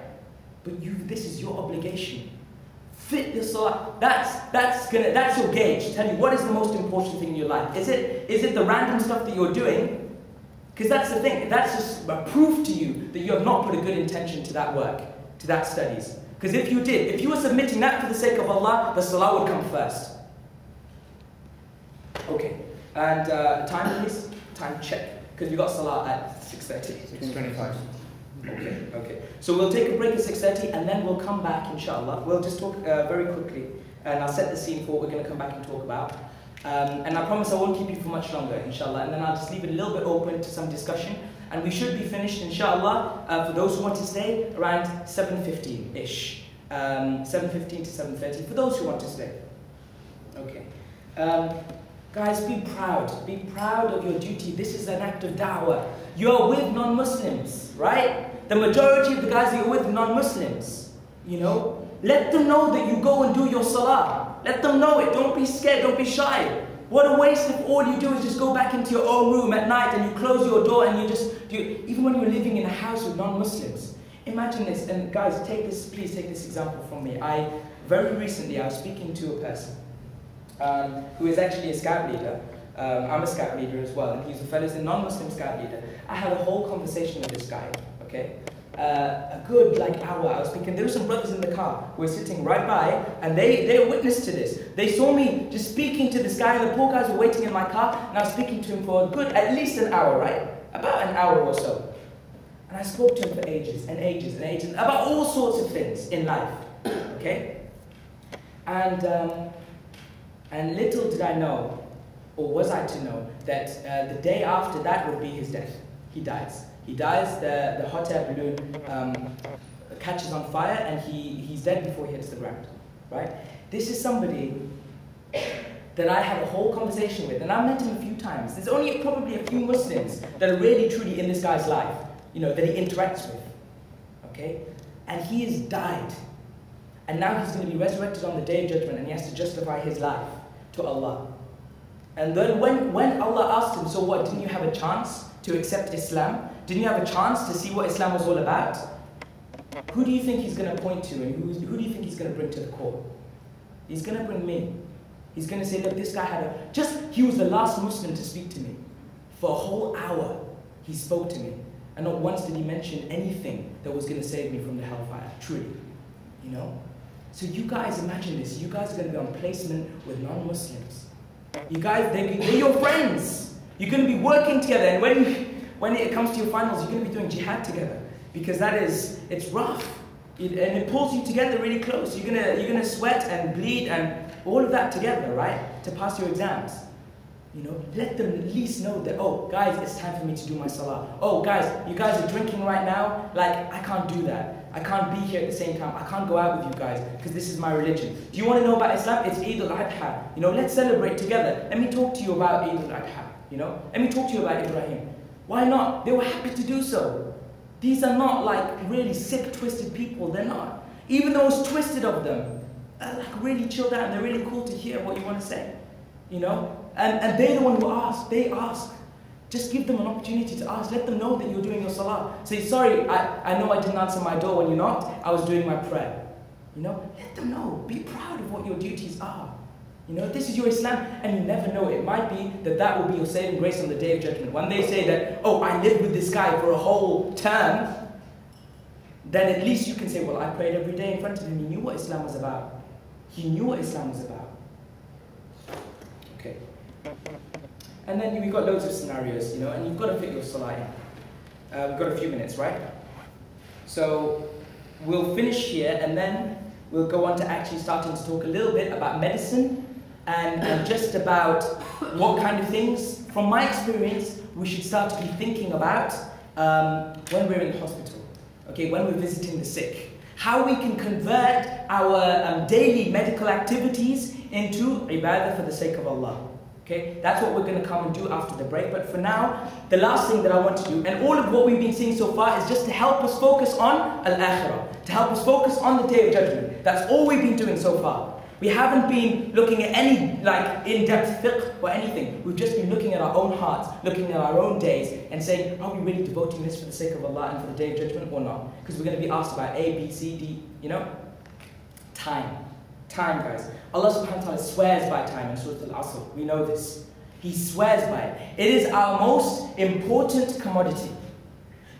But this is your obligation. Fit the salah. That's your gauge. Tell you what is the most important thing in your life. Is it the random stuff that you're doing? Because that's the thing. That's just a proof to you that you have not put a good intention to that work, to that studies. Because if you did, if you were submitting that for the sake of Allah, the salah would come first. Okay. And time please. Time check. Because we got salah at 6:30. 6:25. Okay. So we'll take a break at 6:30 and then we'll come back, inshallah. We'll just talk very quickly and I'll set the scene for what we're going to come back and talk about. And I promise I won't keep you for much longer, inshallah. And then I'll just leave it a little bit open to some discussion. And we should be finished, inshallah, for those who want to stay, around 7:15-ish. 7:15 to 7:30, for those who want to stay. Okay. Guys, be proud. Be proud of your duty. This is an act of da'wah. You are with non-Muslims, right? The majority of the guys that you're with are non-Muslims. Let them know that you go and do your salah. Let them know it. Don't be scared. Don't be shy. What a waste if all you do is just go back into your own room at night and you close your door and you just do. Even when you're living in a house with non-Muslims. Imagine this. And guys, please take this example from me. Very recently, I was speaking to a person who is actually a scout leader. I'm a scout leader as well, and he's a fellow non-Muslim scout leader. I had a whole conversation with this guy, okay? A good hour I was speaking. There were some brothers in the car who were sitting right by, and they were witness to this. They saw me just speaking to this guy, and the poor guys were waiting in my car, and I was speaking to him for a good, at least an hour, right? About an hour or so. And I spoke to him for ages and ages and ages, about all sorts of things in life, okay? And little did I know, or was I to know, that the day after that would be his death. He dies. He dies, the hot air balloon catches on fire, and he's dead before he hits the ground, right? This is somebody that I had a whole conversation with, and I've met him a few times. There's only probably a few Muslims that are really truly in this guy's life, that he interacts with, okay? And he has died. And now he's going to be resurrected on the Day of Judgment, and he has to justify his life to Allah. And then when Allah asked him, so what, didn't you have a chance to accept Islam? Didn't you have a chance to see what Islam was all about? Who do you think he's going to point to, and who do you think he's going to bring to the court? He's going to bring me. He's going to say, look, this guy he was the last Muslim to speak to me. For a whole hour, he spoke to me. And not once did he mention anything that was going to save me from the hellfire, truly. So you guys, imagine this. You guys are going to be on placement with non-Muslims. You guys, they're your friends. You're going to be working together. And when it comes to your finals, you're going to be doing jihad together. Because it's rough. And it pulls you together really close. You're gonna sweat and bleed and all of that together, right? To pass your exams. Let them at least know that, oh, guys, it's time for me to do my salah. Oh, guys, you guys are drinking right now. I can't do that. I can't be here at the same time. I can't go out with you guys because this is my religion. Do you want to know about Islam? It's Eid al-Adha. You know, let's celebrate together. Let me talk to you about Eid al-Adha. You know, let me talk to you about Ibrahim. Why not? They were happy to do so. These are not like really sick, twisted people. They're not. Even those twisted of them are like really chilled out and they're really cool to hear what you want to say. You know? And they're the one who ask. They ask. Just give them an opportunity to ask. Let them know that you're doing your salah. Say, sorry, I know I didn't answer my door when you knocked. I was doing my prayer. You know? Let them know. Be proud of what your duties are. You know, this is your Islam, and you never know. It might be that that will be your saving grace on the Day of Judgment. When they say that, oh, I lived with this guy for a whole term, then at least you can say, well, I prayed every day in front of him. He knew what Islam was about. He knew what Islam was about. Okay. And then we've got loads of scenarios, you know, and you've got to fit your salah in. We've got a few minutes, right? So we'll finish here, and then we'll go on to actually starting to talk a little bit about medicine and just about what kind of things, from my experience, we should start to be thinking about when we're in the hospital, okay, when we're visiting the sick. How we can convert our daily medical activities into ibadah for the sake of Allah. Okay, that's what we're going to come and do after the break. But for now, the last thing that I want to do, and all of what we've been seeing so far, is just to help us focus on al-akhirah, to help us focus on the Day of Judgment. That's all we've been doing so far. We haven't been looking at any like in-depth fiqh or anything. We've just been looking at our own hearts, looking at our own days, and saying, are we really devoting this for the sake of Allah and for the Day of Judgment or not? Because we're going to be asked about A, B, C, D, you know? Time. Time, guys. Allah subhanahu wa ta'ala swears by time in Surah Al-Asr. We know this. He swears by it. It is our most important commodity.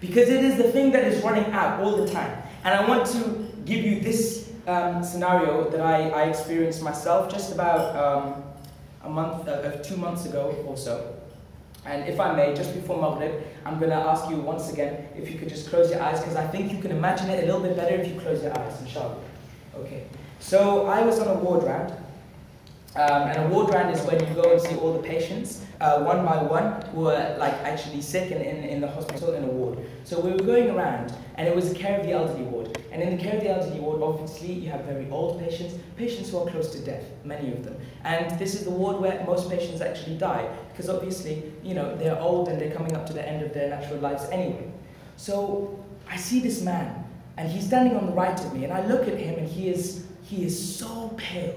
Because it is the thing that is running out all the time. And I want to give you this scenario that I experienced myself just about 2 months ago or so. And if I may, just before Maghrib, I'm going to ask you once again if you could just close your eyes, because I think you can imagine it a little bit better if you close your eyes, inshallah. Okay. So I was on a ward round, and a ward round is when you go and see all the patients, one by one, who are like actually sick and in the hospital in a ward. So we were going around, and it was the care of the elderly ward. And in the care of the elderly ward, obviously, you have very old patients, patients who are close to death, many of them. And this is the ward where most patients actually die, because obviously, you know, they're old and they're coming up to the end of their natural lives anyway. So I see this man, and he's standing on the right of me, and I look at him, and he is so pale.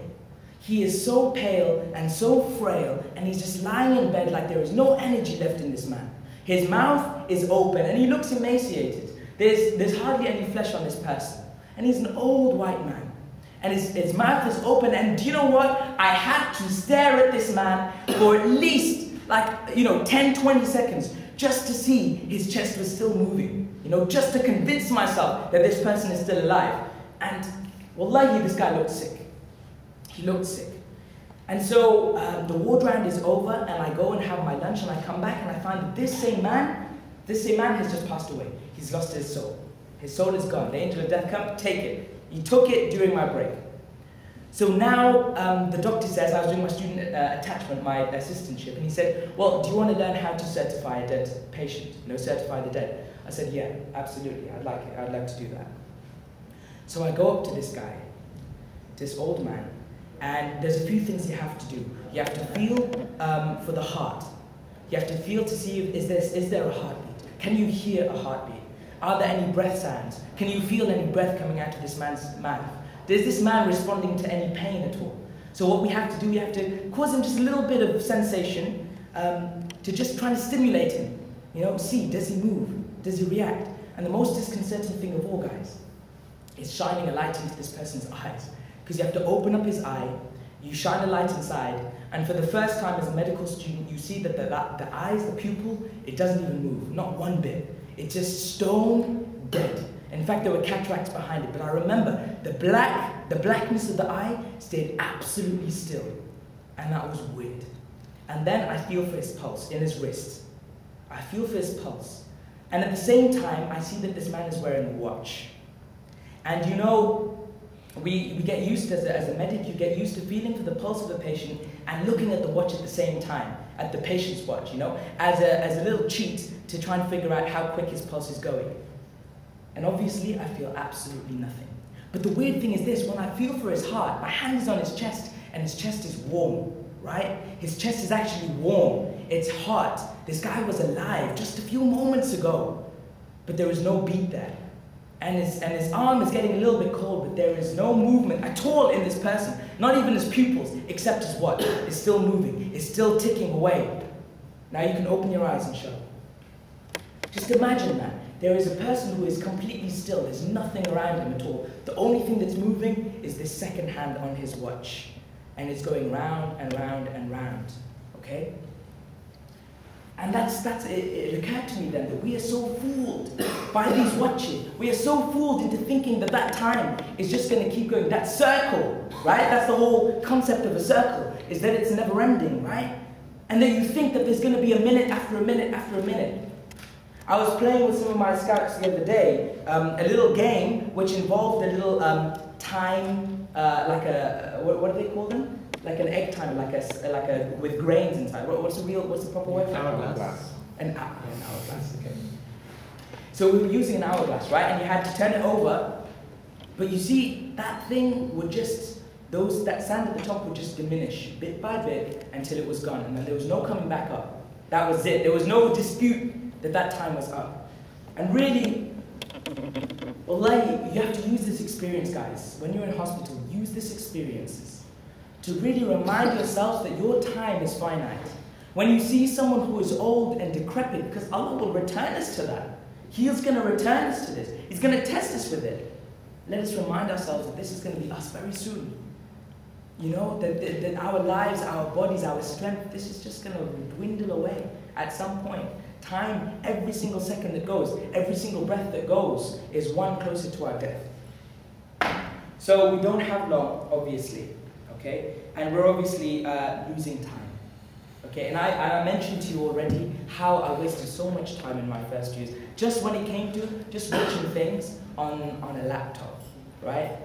He is so pale and so frail, and he's just lying in bed like there is no energy left in this man. His mouth is open, and he looks emaciated. There's hardly any flesh on this person. And he's an old white man. And his mouth is open, and do you know what? I had to stare at this man for at least, 10, 20 seconds, just to see his chest was still moving. You know, just to convince myself that this person is still alive. And wallahi, this guy looked sick. He looked sick. And so the ward round is over, and I go and have my lunch, and I come back and I find that this same man has just passed away. He's lost his soul. His soul is gone. The angel of death come, take it. He took it during my break. So now the doctor says, I was doing my student attachment, my assistantship, and he said, well, do you want to learn how to certify a dead patient? You know, certify the dead. I said, yeah, absolutely. I'd like it. I'd like to do that. So I go up to this guy, this old man, and there's a few things you have to do. You have to feel for the heart. You have to feel to see if is there a heartbeat. Can you hear a heartbeat? Are there any breath sounds? Can you feel any breath coming out of this man's mouth? Is this man responding to any pain at all? So what we have to do, we have to cause him just a little bit of sensation to just try to stimulate him. You know, see, does he move? Does he react? And the most disconcerting thing of all, guys, is shining a light into this person's eyes. Because you have to open up his eye, you shine a light inside, and for the first time as a medical student, you see that the eyes, the pupil, it doesn't even move, not one bit. It's just stone dead. In fact, there were cataracts behind it, but I remember the blackness of the eye stayed absolutely still, and that was weird. And then I feel for his pulse in his wrist. I feel for his pulse. And at the same time, I see that this man is wearing a watch. And you know, we get used, as a medic, you get used to feeling for the pulse of the patient and looking at the watch at the same time, at the patient's watch, you know, as a little cheat to try and figure out how quick his pulse is going. And obviously, I feel absolutely nothing. But the weird thing is this, when I feel for his heart, my hand is on his chest, and his chest is warm, right? His chest is actually warm. It's hot. This guy was alive just a few moments ago, but there is no beat there. And his arm is getting a little bit cold, but there is no movement at all in this person. Not even his pupils, except his what? It's still moving. It's still ticking away. Now you can open your eyes and show. Just imagine that. There is a person who is completely still. There's nothing around him at all. The only thing that's moving is this second hand on his watch. And it's going round and round and round. Okay? And it occurred to me then that we are so fooled by these watches. We are so fooled into thinking that that time is just going to keep going. That circle, right? That's the whole concept of a circle, is that it's never ending, right? And then you think that there's going to be a minute after a minute after a minute. I was playing with some of my scouts the other day, a little game which involved a little time, like a, what do they call them? Like an egg timer, like a with grains inside. What's the proper word? Hourglass. An hourglass, okay. So we were using an hourglass, right? And you had to turn it over, but you see, that thing would just, that sand at the top would just diminish bit by bit until it was gone, and then there was no coming back up. That was it. There was no dispute that time was up. And really, wallahi, you have to use this experience, guys. When you're in hospital, use this experiences to really remind yourselves that your time is finite. When you see someone who is old and decrepit, because Allah will return us to that. He's going to return us to this. He's going to test us with it. Let us remind ourselves that this is going to be us very soon. You know, that our lives, our bodies, our strength, this is just going to dwindle away at some point. Time, every single second that goes, every single breath that goes is one closer to our death. So we don't have long, obviously, okay? And we're obviously losing time, okay? And I mentioned to you already how I wasted so much time in my first years, just when it came to just watching things on a laptop, right?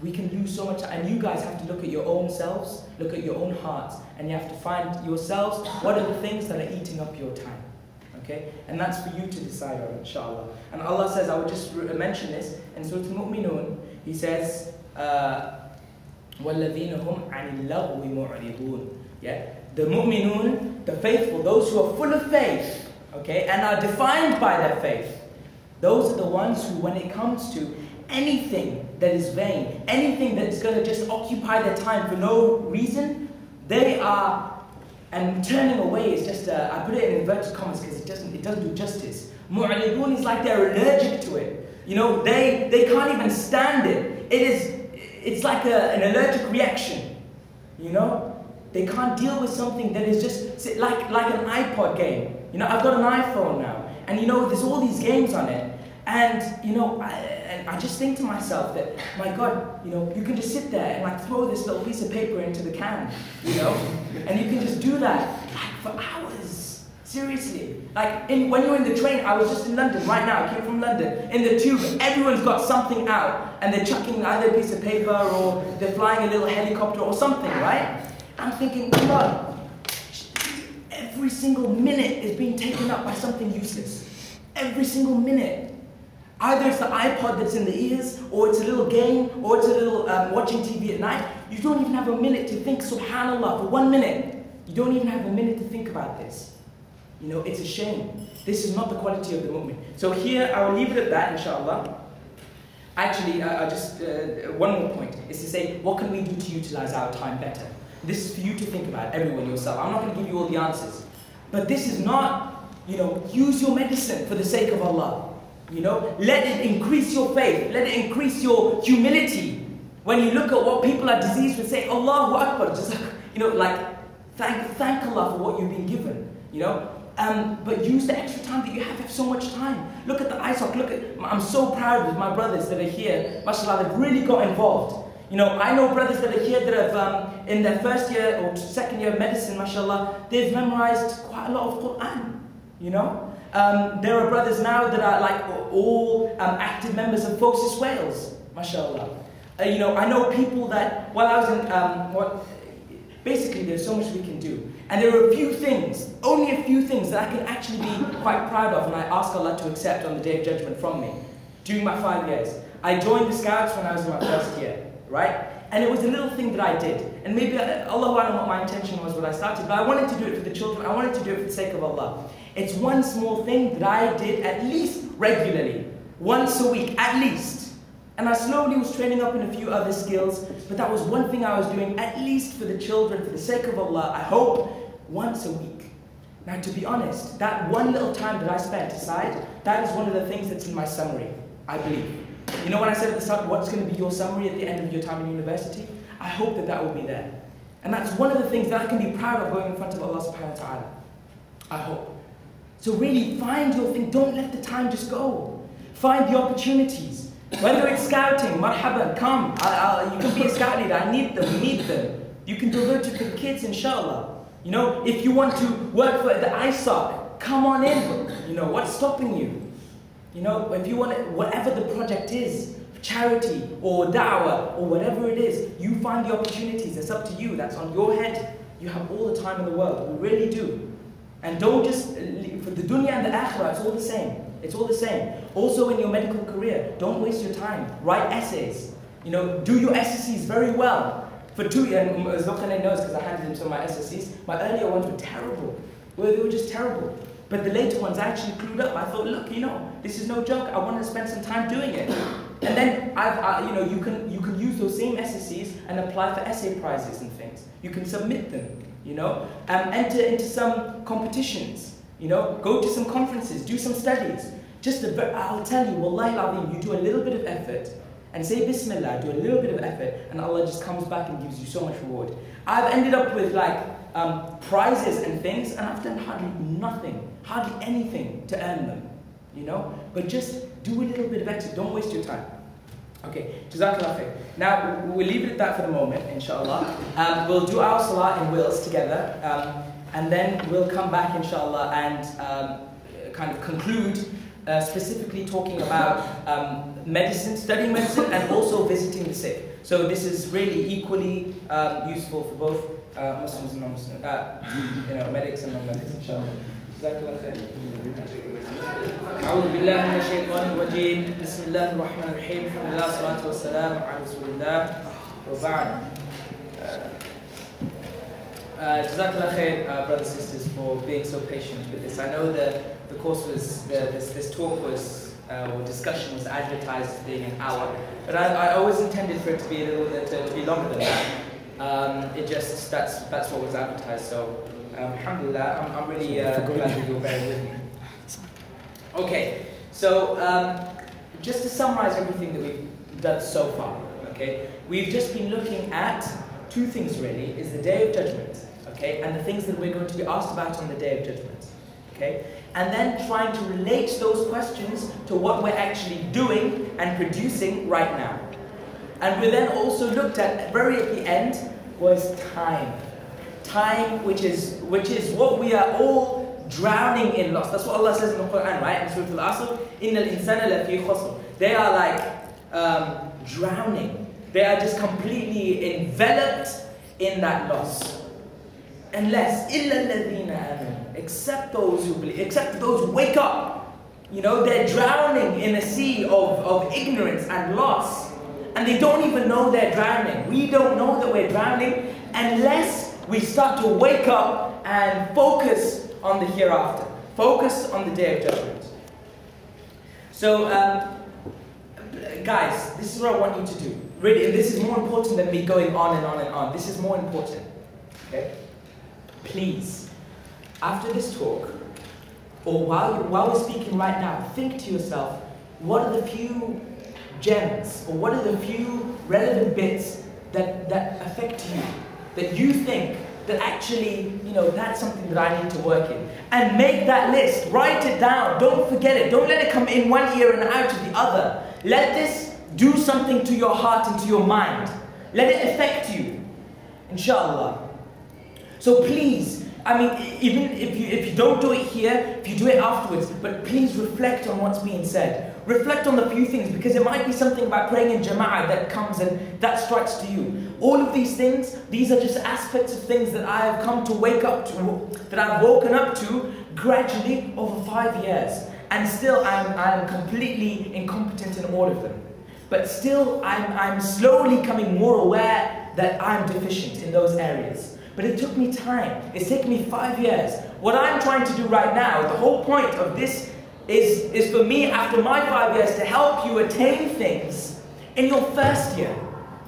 We can lose so much time, and you guys have to look at your own selves, look at your own hearts, and you have to find yourselves what are the things that are eating up your time, okay? And that's for you to decide on, inshallah. And Allah says, I would just mention this, in Surah Al-Mu'minun, He says, وَالَّذِينَ هُمْ عَنِ اللَّغْوِ مُعْرِضُونَ. Yeah? The mu'minun, the faithful, those who are full of faith, okay, and are defined by their faith, those are the ones who, when it comes to anything that is vain, anything that's going to just occupy their time for no reason, they are, and turning away is just, I put it in inverted commas because it doesn't do justice. Mu'ridun is like they're allergic to it. You know, they can't even stand it. It's like an allergic reaction. You know, they can't deal with something that is just like an iPod game. You know, I've got an iPhone now, and you know, there's all these games on it. And, you know, I just think to myself that, my God, you know, you can just sit there and like throw this little piece of paper into the can, you know? And you can just do that like for hours. Seriously. Like when you're in the train, I was just in London right now, I came from London, in the tube, everyone's got something out and they're chucking either a piece of paper or they're flying a little helicopter or something, right? I'm thinking, God, every single minute is being taken up by something useless. Every single minute. Either it's the iPod that's in the ears, or it's a little game, or it's a little watching TV at night. You don't even have a minute to think, subhanAllah, for 1 minute. You don't even have a minute to think about this. You know, it's a shame. This is not the quality of the mu'min. So here, I will leave it at that, inshallah. Actually, one more point, is to say, what can we do to utilize our time better? This is for you to think about, everyone yourself. I'm not going to give you all the answers. But this is not, you know, use your medicine for the sake of Allah. You know, let it increase your faith. Let it increase your humility. When you look at what people are diseased with, say, Allahu Akbar. Just, you know, like, thank Allah for what you've been given. You know, but use the extra time that you have so much time. Look at the ISOC. I'm so proud of my brothers that are here. MashaAllah, they've really got involved. You know, I know brothers that are here that have, in their first year or second year of medicine, MashaAllah, they've memorized quite a lot of Quran. You know. There are brothers now that are like all active members of Focus Wales, mashallah. You know, I know people that, while I was in, basically there's so much we can do. And there are a few things, only a few things that I can actually be quite proud of, and I ask Allah to accept on the Day of Judgment from me. During my 5 years, I joined the Scouts when I was in my first year, right? And it was a little thing that I did. And maybe Allah knows what my intention was when I started, but I wanted to do it for the children. I wanted to do it for the sake of Allah. It's one small thing that I did at least regularly, once a week, at least. And I slowly was training up in a few other skills, but that was one thing I was doing at least for the children, for the sake of Allah, I hope, once a week. Now, to be honest, that one little time that I spent aside, that is one of the things that's in my summary, I believe. You know when I said at the start, what's going to be your summary at the end of your time in university? I hope that that will be there. And that's one of the things that I can be proud of going in front of Allah subhanahu wa ta'ala. I hope. So really find your thing, don't let the time just go. Find the opportunities. Whether it's scouting, marhaban, come. You can be a scout leader, I need them, we need them. You can devote it to the kids, inshallah. You know, if you want to work for the ISOC, come on in. You know, what's stopping you? You know, if you want it, whatever the project is, charity or da'wah or whatever it is, you find the opportunities. It's up to you. That's on your head. You have all the time in the world. We really do. And don't just, for the dunya and the akhirah, it's all the same. It's all the same. Also in your medical career, don't waste your time. Write essays. You know, do your SSCs very well. For 2 years, Zulkarnain knows because I handed him some of my SSCs, my earlier ones were terrible. Well, they were just terrible. But the later ones I actually clued up. I thought, look, you know, this is no joke. I want to spend some time doing it. And then, you know, you can use those same SSCs and apply for essay prizes and things. You can submit them, you know, enter into some competitions, you know, go to some conferences, do some studies. I'll tell you, wallahi al-azim, you do a little bit of effort and say Bismillah, do a little bit of effort, and Allah just comes back and gives you so much reward. I've ended up with like prizes and things, and I've done hardly nothing, hardly anything to earn them, you know? But just do a little bit of effort, don't waste your time. Okay, Jazakallah khair. Now, we'll leave it at that for the moment, inshallah. We'll do our salah in Wales together, and then we'll come back, inshallah, and kind of conclude specifically talking about medicine, studying medicine, and also visiting the sick. So this is really equally useful for both Muslims and non-Muslims, you know, medics and non-medics, inshallah. Jazakallah khair. أعوذ بالله من الشيطان الرجيم. بسم الله الرحمن الرحيم. الحمد لله والصلاة والسلام على رسول الله وبعد. Jazakallah khair, brothers and sisters, for being so patient with this. I know that the course was, this talk was, or discussion was advertised as being an hour, but I always intended for it to be a little bit, to be longer than that. It just, that's what was advertised, so alhamdulillah, I'm really glad that you're bearing with me. Okay, so just to summarize everything that we've done so far, okay, we've just been looking at two things really, is the Day of Judgment, okay, and the things that we're going to be asked about on the Day of Judgment, okay, and then trying to relate those questions to what we're actually doing and producing right now. And we then also looked at, very at the end, was time. Time, which is what we are all drowning in loss. That's what Allah says in the Quran, right? In Surah Al-Asr, إِنَّ الْإِنسَانَ لَفِي خُسْرٍ. They are like drowning. They are just completely enveloped in that loss. Unless, إِلَّا الَّذِينَ آمَنُوا, except those who believe, except those who wake up. You know, they're drowning in a sea of ignorance and loss. And they don't even know they're drowning. We don't know that we're drowning unless we start to wake up and focus on the hereafter. Focus on the Day of Judgment. So, guys, this is what I want you to do. Really, and this is more important than me going on and on and on. This is more important. Okay? Please, after this talk, or while we're speaking right now, think to yourself, what are the few gems, or what are the few relevant bits that affect you, that you think that actually, you know, that's something that I need to work in. And make that list, write it down, don't forget it, don't let it come in one ear and out of the other. Let this do something to your heart and to your mind. Let it affect you, inshallah. So please, I mean, even if you don't do it here, if you do it afterwards, but please reflect on what's being said. Reflect on the few things, because it might be something about praying in Jama'ah that comes and that strikes to you. All of these things, these are just aspects of things that I have come to wake up to, that I've woken up to gradually over 5 years. And still I'm completely incompetent in all of them. But still I'm slowly becoming more aware that I'm deficient in those areas. But it took me time. It's taken me 5 years. What I'm trying to do right now, the whole point of this is for me, after my 5 years, to help you attain things in your first year.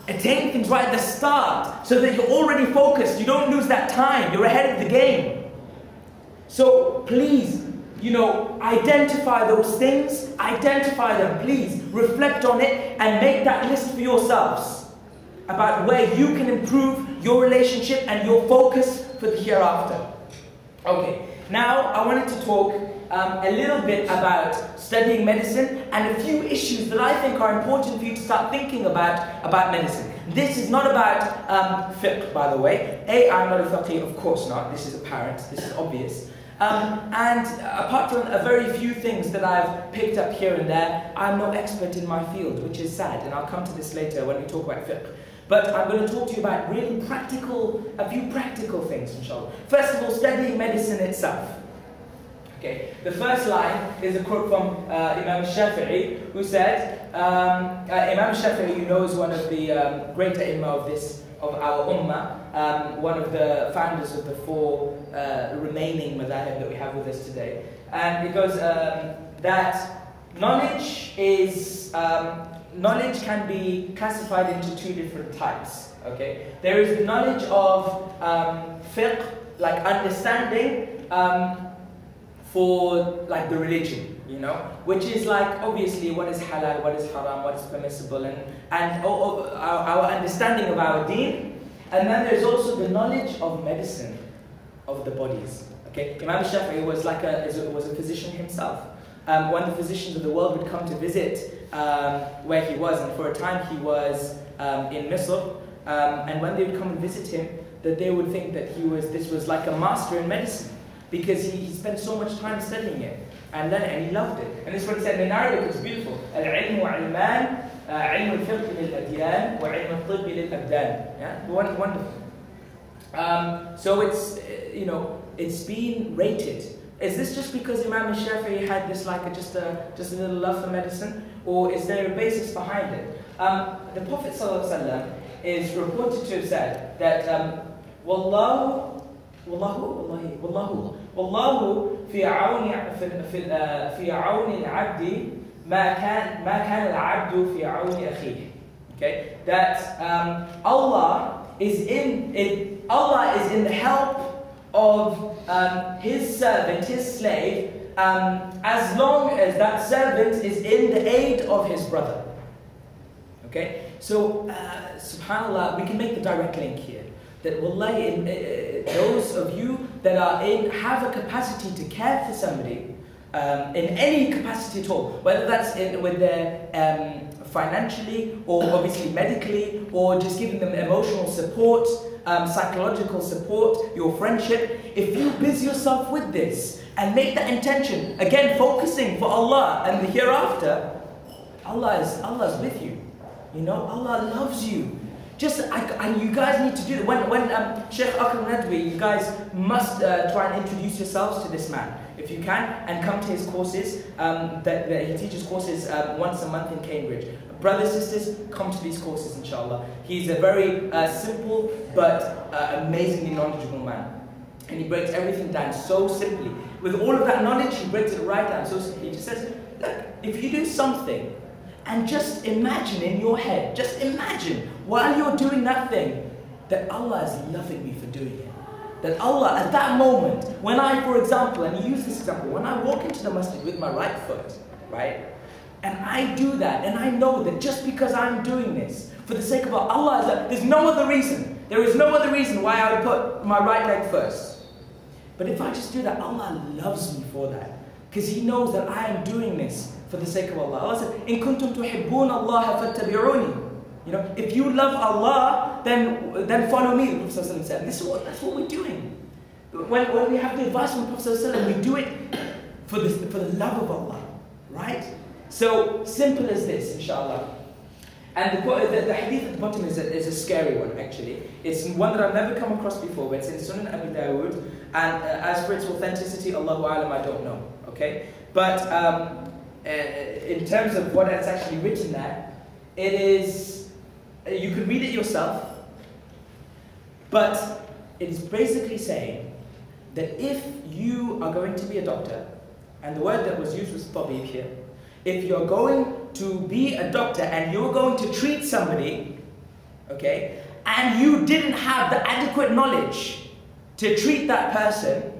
Attain things right at the start, so that you're already focused. You don't lose that time. You're ahead of the game. So please, identify those things. Identify them, please. Reflect on it and make that list for yourselves about where you can improve your relationship and your focus for the hereafter. Okay, now I wanted to talk a little bit about studying medicine and a few issues that I think are important for you to start thinking about medicine. This is not about fiqh, by the way. I'm not a faqih, of course not. This is apparent, this is obvious. And apart from a very few things that I've picked up here and there, I'm no expert in my field, which is sad, and I'll come to this later when we talk about fiqh. But I'm going to talk to you about really a few practical things, inshallah. First of all, studying medicine itself. Okay, the first line is a quote from Imam Shafi'i, who said, Imam Shafi'i, is one of the great imam of our ummah, one of the founders of the 4 remaining madhahib that we have with us today. And it goes that knowledge can be classified into 2 different types. Okay, there is the knowledge of fiqh, like understanding for like the religion, which is like obviously what is halal, what is haram, what is permissible, and our understanding of our deen. And then there's also the knowledge of medicine of the bodies. Okay, Imam Shafi'i was a physician himself. When the physicians of the world would come to visit where he was, and for a time he was in Misr, and when they would come and visit him, that they would think that this was like a master in medicine, because he spent so much time studying it and learning it, and he loved it. And this is what he said in Arabic. It's beautiful. Al-ilmu ilman, ilmu al-fiqh lil-adyan, wa ilmu al-tibb lil-abdan. Yeah, wonderful. So it's been rated. Is this just because Imam Shafi'i had this just a little love for medicine, or is there a basis behind it? The Prophet ﷺ is reported to have said that Wallahu في عون العبد ما كان العبد في عون أخيه. Okay, that Allah is in the help of his servant, his slave, as long as that servant is in the aid of his brother. Okay, so subhanallah, we can make the direct link here. That wallahi, those of you that have a capacity to care for somebody, in any capacity at all, whether that's with their financially, or obviously medically, or just giving them emotional support, psychological support, your friendship, if you busy yourself with this and make that intention, again focusing for Allah and the hereafter, Allah is with you. Allah loves you. And you guys need to do it. When Sheikh Akram Nadwi, you guys must try and introduce yourselves to this man, if you can, and come to his courses. That he teaches courses once a month in Cambridge. Brothers, sisters, come to these courses, inshallah. He's a very simple but amazingly knowledgeable man. And he breaks everything down so simply. With all of that knowledge, he breaks it right down so simply. He just says, look, if you do something, and just imagine in your head, just imagine while you're doing that thing, that Allah is loving me for doing it. That Allah, at that moment, when I, for example, and you use this example, when I walk into the masjid with my right foot, right, and I do that, and I know that just because I'm doing this, for the sake of Allah, there's no other reason. There is no other reason why I would put my right leg first. But if I just do that, Allah loves me for that. Because He knows that I am doing this for the sake of Allah. Allah said, "In kuntum tuhibbun Allah fattabi'uni." If you love Allah, then follow me. The Prophet said, that's what we're doing. When we have the advice from the Prophet ﷺ, we do it for the love of Allah, right? So simple as this, inshallah. And the hadith at the bottom is a scary one, actually. It's one that I've never come across before, but it's in Sunan Abi Dawood. And as for its authenticity, Allahu A'lam, I don't know, okay? But in terms of what it's actually written there, it is, you could read it yourself, but it's basically saying that if you are going to be a doctor, and the word that was used was tabib here, if you're going to be a doctor and you're going to treat somebody, okay, and you didn't have the adequate knowledge to treat that person,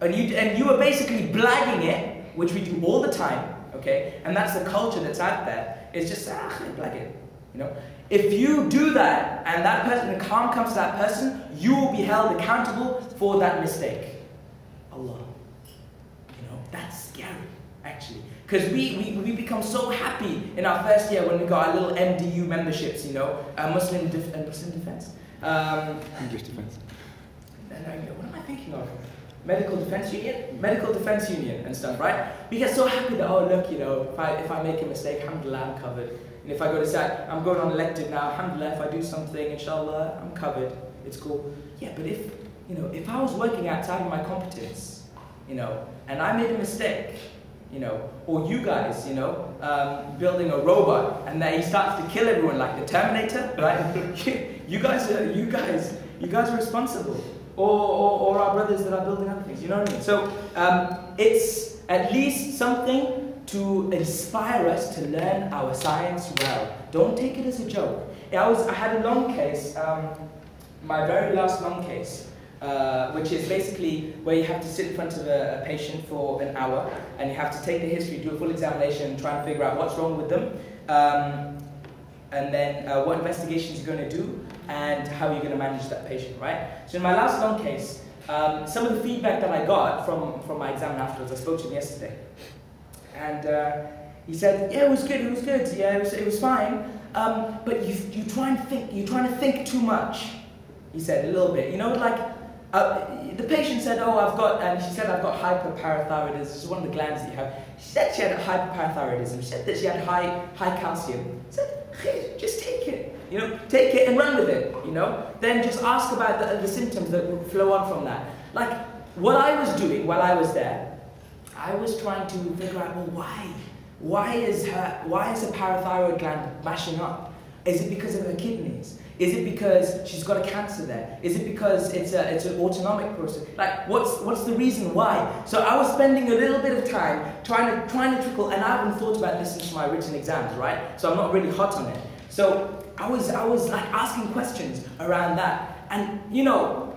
and you were basically blagging it, which we do all the time, okay, and that's the culture that's out there, it's just, blag it, you know. If you do that, and that person, and harm comes to that person, you will be held accountable for that mistake. Allah. You know, that's scary, actually. Because we become so happy in our first year when we got our little MDU memberships, you know, Muslim Defense. English Defense. What am I thinking of? Medical Defense Union? Medical Defense Union and stuff, right? We get so happy that, oh look, you know, if I make a mistake, alhamdulillah, I'm covered. And if I go to say, I'm going on elective now, alhamdulillah, if I do something, inshallah, I'm covered. It's cool. Yeah, but if I was working outside of my competence, you know, and I made a mistake, you know, or you guys, you know, building a robot, and then he starts to kill everyone like the Terminator, right? you guys are responsible, or our brothers that are building other things. You know what I mean? So it's at least something to inspire us to learn our science well. Don't take it as a joke. I had a long case, my very last long case. Which is basically where you have to sit in front of a patient for an hour and you have to take the history, do a full examination, and try and figure out what's wrong with them, and then what investigations you're going to do and how you're going to manage that patient, right? So in my last long case, some of the feedback that I got from my exam afterwards, I spoke to him yesterday, and he said, yeah, it was good, yeah, it was fine, but you're trying to think too much, he said, a little bit, you know, like, the patient said, and she said, I've got hyperparathyroidism. This is one of the glands that you have. She said she had hyperparathyroidism. She said that she had high calcium. I said, hey, just take it. You know, take it and run with it. You know, then just ask about the symptoms that would flow on from that. Like what I was doing while I was there, I was trying to figure out, well, why? Why is her parathyroid gland mashing up? Is it because of her kidneys? Is it because she's got a cancer there? Is it because it's an autonomic process? Like, what's the reason why? So I was spending a little bit of time trying to trickle, and I haven't thought about this since my written exams, right? So I'm not really hot on it. So I was like asking questions around that, and you know,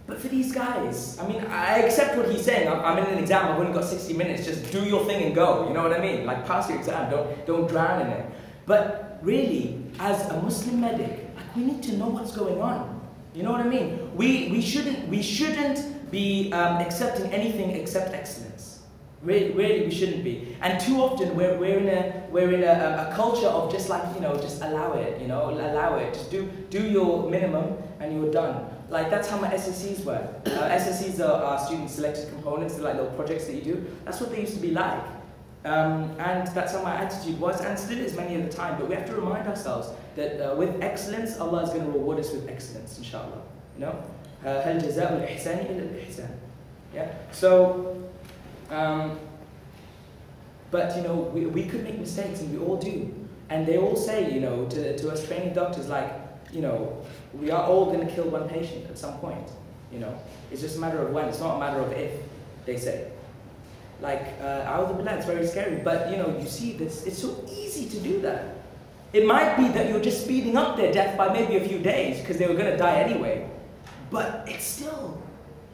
but for these guys, I mean, I accept what he's saying. I'm in an exam. I've only got 60 minutes. Just do your thing and go. You know what I mean? Like, pass your exam. Don't drown in it. But really, as a Muslim medic, like, we need to know what's going on. You know what I mean? We shouldn't be accepting anything except excellence. Really, we shouldn't be. And too often we're in a culture of just like, you know, just allow it. You know, allow it. Just do your minimum and you're done. Like, that's how my SSCs were. SSCs are student selected components. They're like little projects that you do. That's what they used to be like. And that's how my attitude was, and still is many of the time. But we have to remind ourselves that with excellence, Allah is going to reward us with excellence, inshallah. You know, هل جزاء الإحسان إلا الإحسان. Yeah. So, but you know, we could make mistakes, and we all do. And they all say, you know, to us training doctors, like, you know, we are all going to kill one patient at some point. You know, it's just a matter of when. It's not a matter of if. They say. Like, it's very scary, but you know, you see this, it's so easy to do that. It might be that you're just speeding up their death by maybe a few days, because they were going to die anyway, but it's still,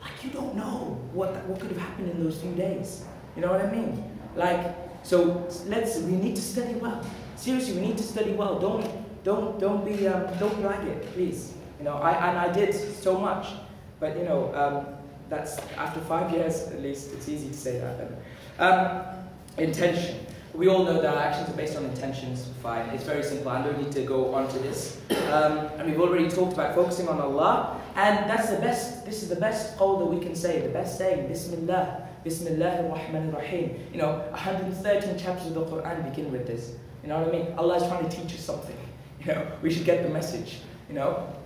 like, you don't know what could have happened in those few days. You know what I mean? Like, so we need to study well. Seriously, we need to study well. Don't blag it, please. You know, I did so much, but you know, that's after 5 years at least. It's easy to say that. Intention. we all know that our actions are based on intentions. Fine, it's very simple. I don't need to go on to this. And we've already talked about focusing on Allah, and that's the best. This is the best qawl that we can say. The best saying, Bismillah, Bismillah ar-Rahman ar-Rahim. 113 chapters of the Quran begin with this. You know what I mean? Allah is trying to teach us something. We should get the message.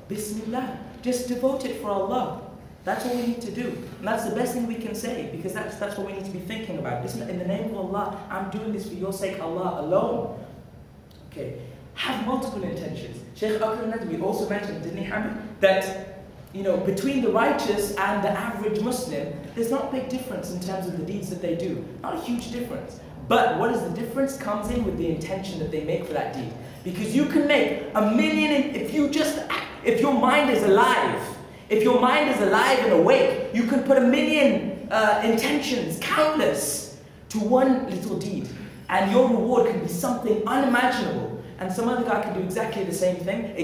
Bismillah. Just devote it for Allah. That's what we need to do. And that's the best thing we can say, because that's what we need to be thinking about. Listen, in the name of Allah, I'm doing this for your sake, Allah alone. Okay. Have multiple intentions. Shaykh Akram Nadwi also mentioned, didn't he, Hamid, that between the righteous and the average Muslim, there's not a big difference in terms of the deeds that they do. Not a huge difference. But what is the difference comes in with the intention that they make for that deed. Because you can make 1 million, if your mind is alive, if your mind is alive and awake, you can put 1 million intentions, countless, to one little deed. And your reward can be something unimaginable. And some other guy can do exactly the same thing.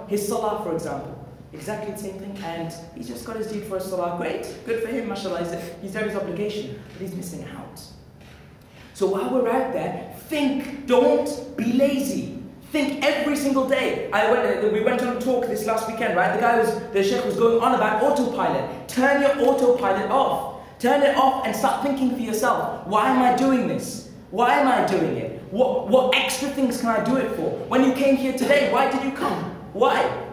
His salah, for example. Exactly the same thing. And he's just got his deed for his salah. Great. Good for him, mashallah. He's done his obligation. But he's missing out. So while we're out there, think. Don't be lazy. Think every single day. We went on a talk this last weekend, right? The sheikh was going on about autopilot. Turn your autopilot off. Turn it off and start thinking for yourself. Why am I doing this? Why am I doing it? What extra things can I do it for? When you came here today, why did you come? Why?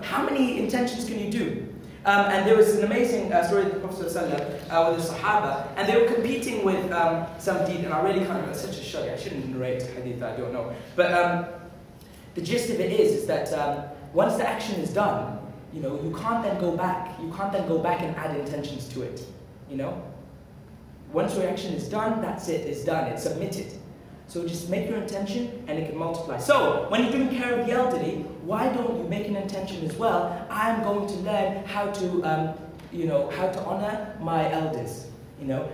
How many intentions can you do? And there was an amazing story of the Prophet ﷺ with the Sahaba, and they were competing with some deed, and I really can't remember, such a shari, I shouldn't narrate hadith that I don't know. But the gist of it is that once the action is done, you can't then go back. You can't then go back and add intentions to it. Once your action is done, that's it, it's done, it's submitted. So just make your intention and it can multiply. So when you're doing care of the elderly, why don't you make an intention as well? I'm going to learn how to, how to honor my elders.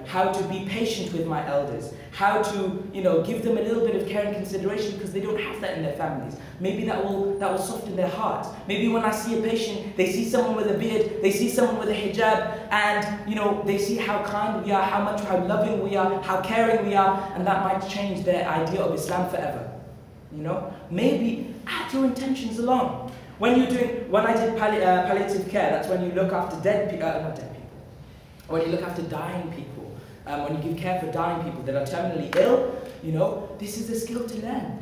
How to be patient with my elders. How to, give them a little bit of care and consideration because they don't have that in their families. Maybe that will soften their hearts. Maybe when I see a patient, they see someone with a beard, they see someone with a hijab, and they see how kind we are, how loving we are, how caring we are, and that might change their idea of Islam forever. Maybe add your intentions along. When I did palliative care, that's when you look after when you look after dying people, when you give care for dying people that are terminally ill, this is a skill to learn.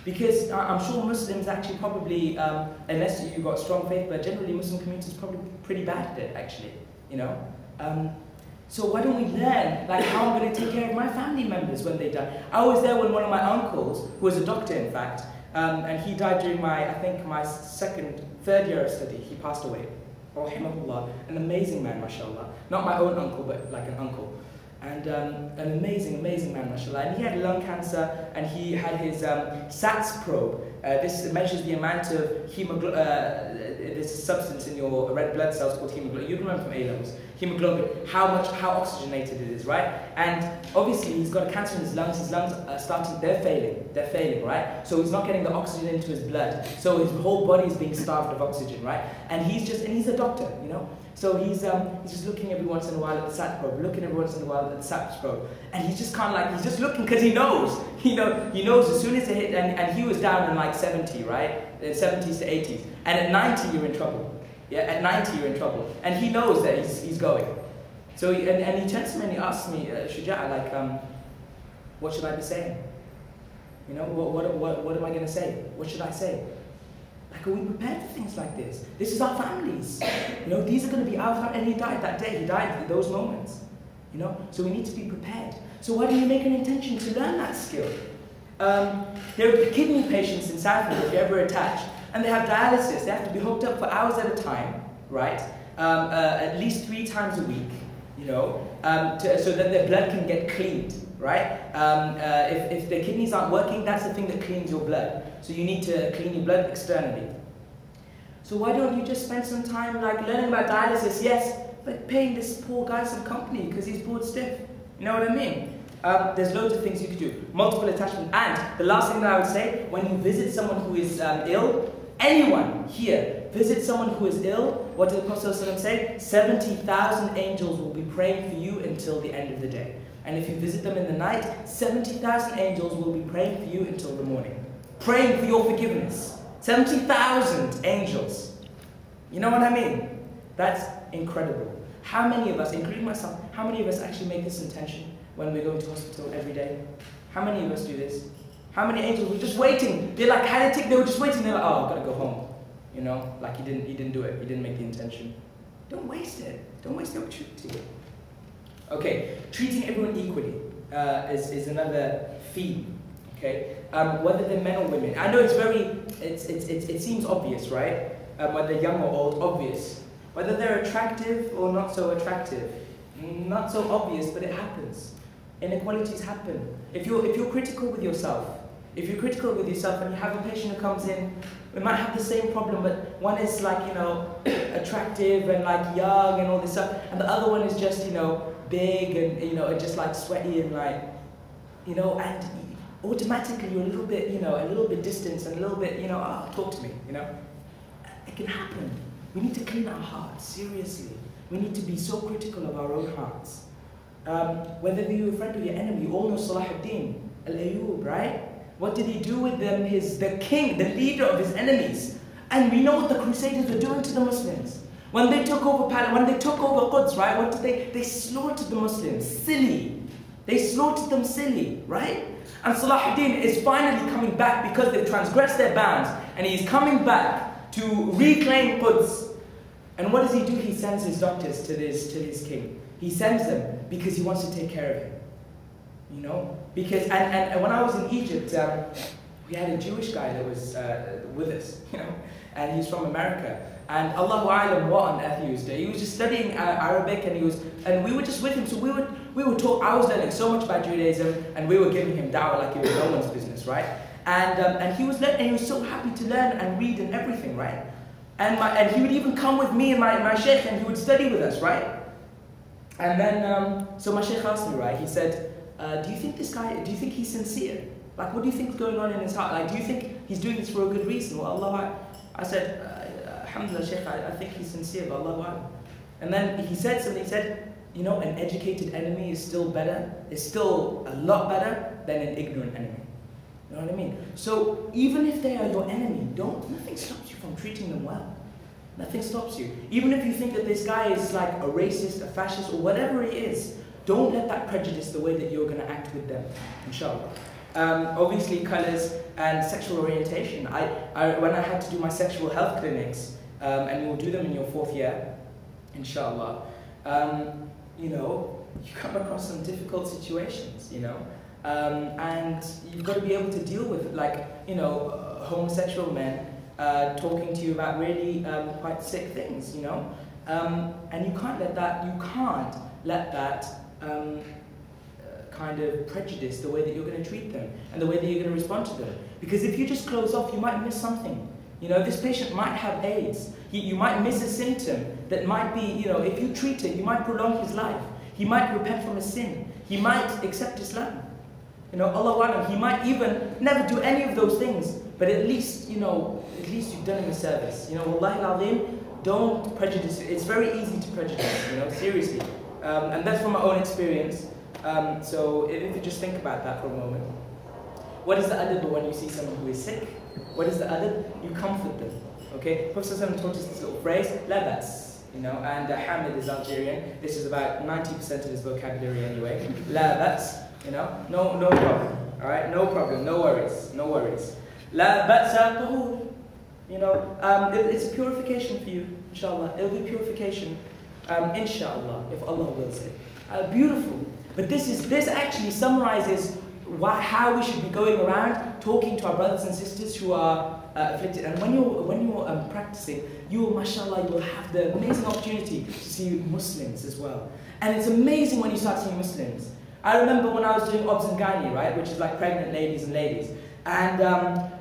Because I'm sure Muslims actually probably, unless you've got strong faith, but generally Muslim community is probably pretty bad at it, actually, So why don't we learn how I'm going to take care of my family members when they die? I was there when one of my uncles, who was a doctor in fact, and he died during my third year of study, he passed away. Rahimahullah, an amazing man, mashallah. Not my own uncle, but like an uncle. And an amazing man, mashallah. And he had lung cancer, and he had his SATS probe. This measures the amount of hemoglobin, there's a substance in your red blood cells called hemoglobin. You remember from A-levels. Hemoglobin, how oxygenated it is, right? And obviously he's got a cancer in his lungs are they're failing, right? So he's not getting the oxygen into his blood. So his whole body is being starved of oxygen, right? And he's a doctor, So he's just looking every once in a while at the SAT probe, looking every once in a while at the SAT probe. And he's just kind of he's just looking because he knows. He knows as soon as it hit, and he was down in 70, right? 70s to 80s. And at 90 you're in trouble. Yeah, at 90 you're in trouble. And he knows that he's going. So he turns to me and he asks me, Shouja, what should I be saying? What am I going to say? What should I say? Are we prepared for things like this? This is our families. These are going to be our families. And he died that day. He died at those moments. So we need to be prepared. So why don't you make an intention to learn that skill? There are kidney patients in Southend, if you're ever attached, and they have dialysis. They have to be hooked up for hours at a time, right? At least 3 times a week, so that their blood can get cleaned, right? If their kidneys aren't working, that's the thing that cleans your blood. So you need to clean your blood externally. So why don't you just spend some time learning about dialysis? Yes, but paying this poor guy some company because he's bored stiff. You know what I mean? There's loads of things you could do. Multiple attachment. And the last thing that I would say, when you visit someone who is ill, anyone here, visit someone who is ill, what did the Prophet ﷺ say? 70,000 angels will be praying for you and until the end of the day. And if you visit them in the night, 70,000 angels will be praying for you until the morning. Praying for your forgiveness. 70,000 angels. You know what I mean? That's incredible. How many of us, including myself, how many of us actually make this intention when we go into hospital every day? How many of us do this? How many angels were just waiting? They like had a tick, they were just waiting, they're like, oh, I've got to go home. You know, like he didn't do it, he didn't make the intention. Don't waste it. Don't waste the opportunity. Okay, treating everyone equally is another theme. Okay, whether they're men or women. I know it seems obvious, right? Whether young or old, obvious. Whether they're attractive or not so attractive, not so obvious, but it happens. Inequalities happen. If you're critical with yourself, and you have a patient who comes in, we might have the same problem, but one is like, you know, attractive and like young and all this stuff, and the other one is just, you know, big and, you know, just like sweaty and like, you know, and automatically you're a little bit distant and a little bit, you know, talk to me, you know. It can happen. We need to clean our hearts, seriously. We need to be so critical of our own hearts. Whether you're a friend or your enemy, you all know Salahuddin al-Ayyub, right? What did he do with them? The king, the leader of his enemies. And we know what the Crusaders were doing to the Muslims. When they took over Quds, right? What did they? They slaughtered the Muslims, silly. They slaughtered them silly, right? And Salahuddin is finally coming back because they've transgressed their bounds. And he's coming back to reclaim Quds. And what does he do? He sends his doctors to his king. He sends them because he wants to take care of him. You know? Because, and when I was in Egypt, we had a Jewish guy that was with us, you know? And he's from America. And Allahu A'lam, what on earth he was doing. He was just studying Arabic, and we were just with him. So we would talk. I was learning so much about Judaism, and we were giving him da'wah like it was no one's business, right? And he was learning, and he was so happy to learn and read and everything, right? And he would even come with me and my sheikh, and he would study with us, right? And then, so my sheikh asked me, right? He said, do you think he's sincere? Like, what do you think is going on in his heart? Like, do you think he's doing this for a good reason? Well, I said, Alhamdulillah, Shaykh, I think he's sincere, but Allahu A'lam. And then he said something, he said, you know, an educated enemy is still a lot better than an ignorant enemy. You know what I mean? So even if they are your enemy, nothing stops you from treating them well. Nothing stops you. Even if you think that this guy is like a racist, a fascist, or whatever he is, don't let that prejudice the way that you're going to act with them, inshallah. Obviously, colours and sexual orientation. When I had to do my sexual health clinics, and we'll do them in your 4th year, inshallah, you know, you come across some difficult situations, you know, and you've got to be able to deal with it, like, you know, homosexual men talking to you about really quite sick things, you know, and you can't let that kind of prejudice the way that you're going to treat them and the way that you're going to respond to them. Because if you just close off, you might miss something. You know, this patient might have AIDS. You might miss a symptom that might be, you know, if you treat it, you might prolong his life. He might repent from his sin. He might accept Islam. You know, Allahu A'lam, he might even never do any of those things, but at least, you know, you've done him a service. You know, Wallahi al-Azim, don't prejudice. It's very easy to prejudice, you know, seriously. And that's from my own experience. So if you just think about that for a moment. What is the adab when you see someone who is sick? What is the adab? You comfort them. Okay? Prophet ﷺ taught us this little phrase, la bas. You know, and Hamid is Algerian. This is about 90% of his vocabulary anyway. La bas. You know, no problem. Alright? No problem. No worries. No worries. La ba'sa tahur. You know, it's a purification for you, inshallah. It'll be purification, inshallah, if Allah wills it. Beautiful. But this actually summarizes how we should be going around talking to our brothers and sisters who are afflicted. And when you're practicing, you will, mashallah, you will have the amazing opportunity to see Muslims as well. And it's amazing when you start seeing Muslims. I remember when I was doing obs and gynae, right, which is like pregnant ladies and ladies. And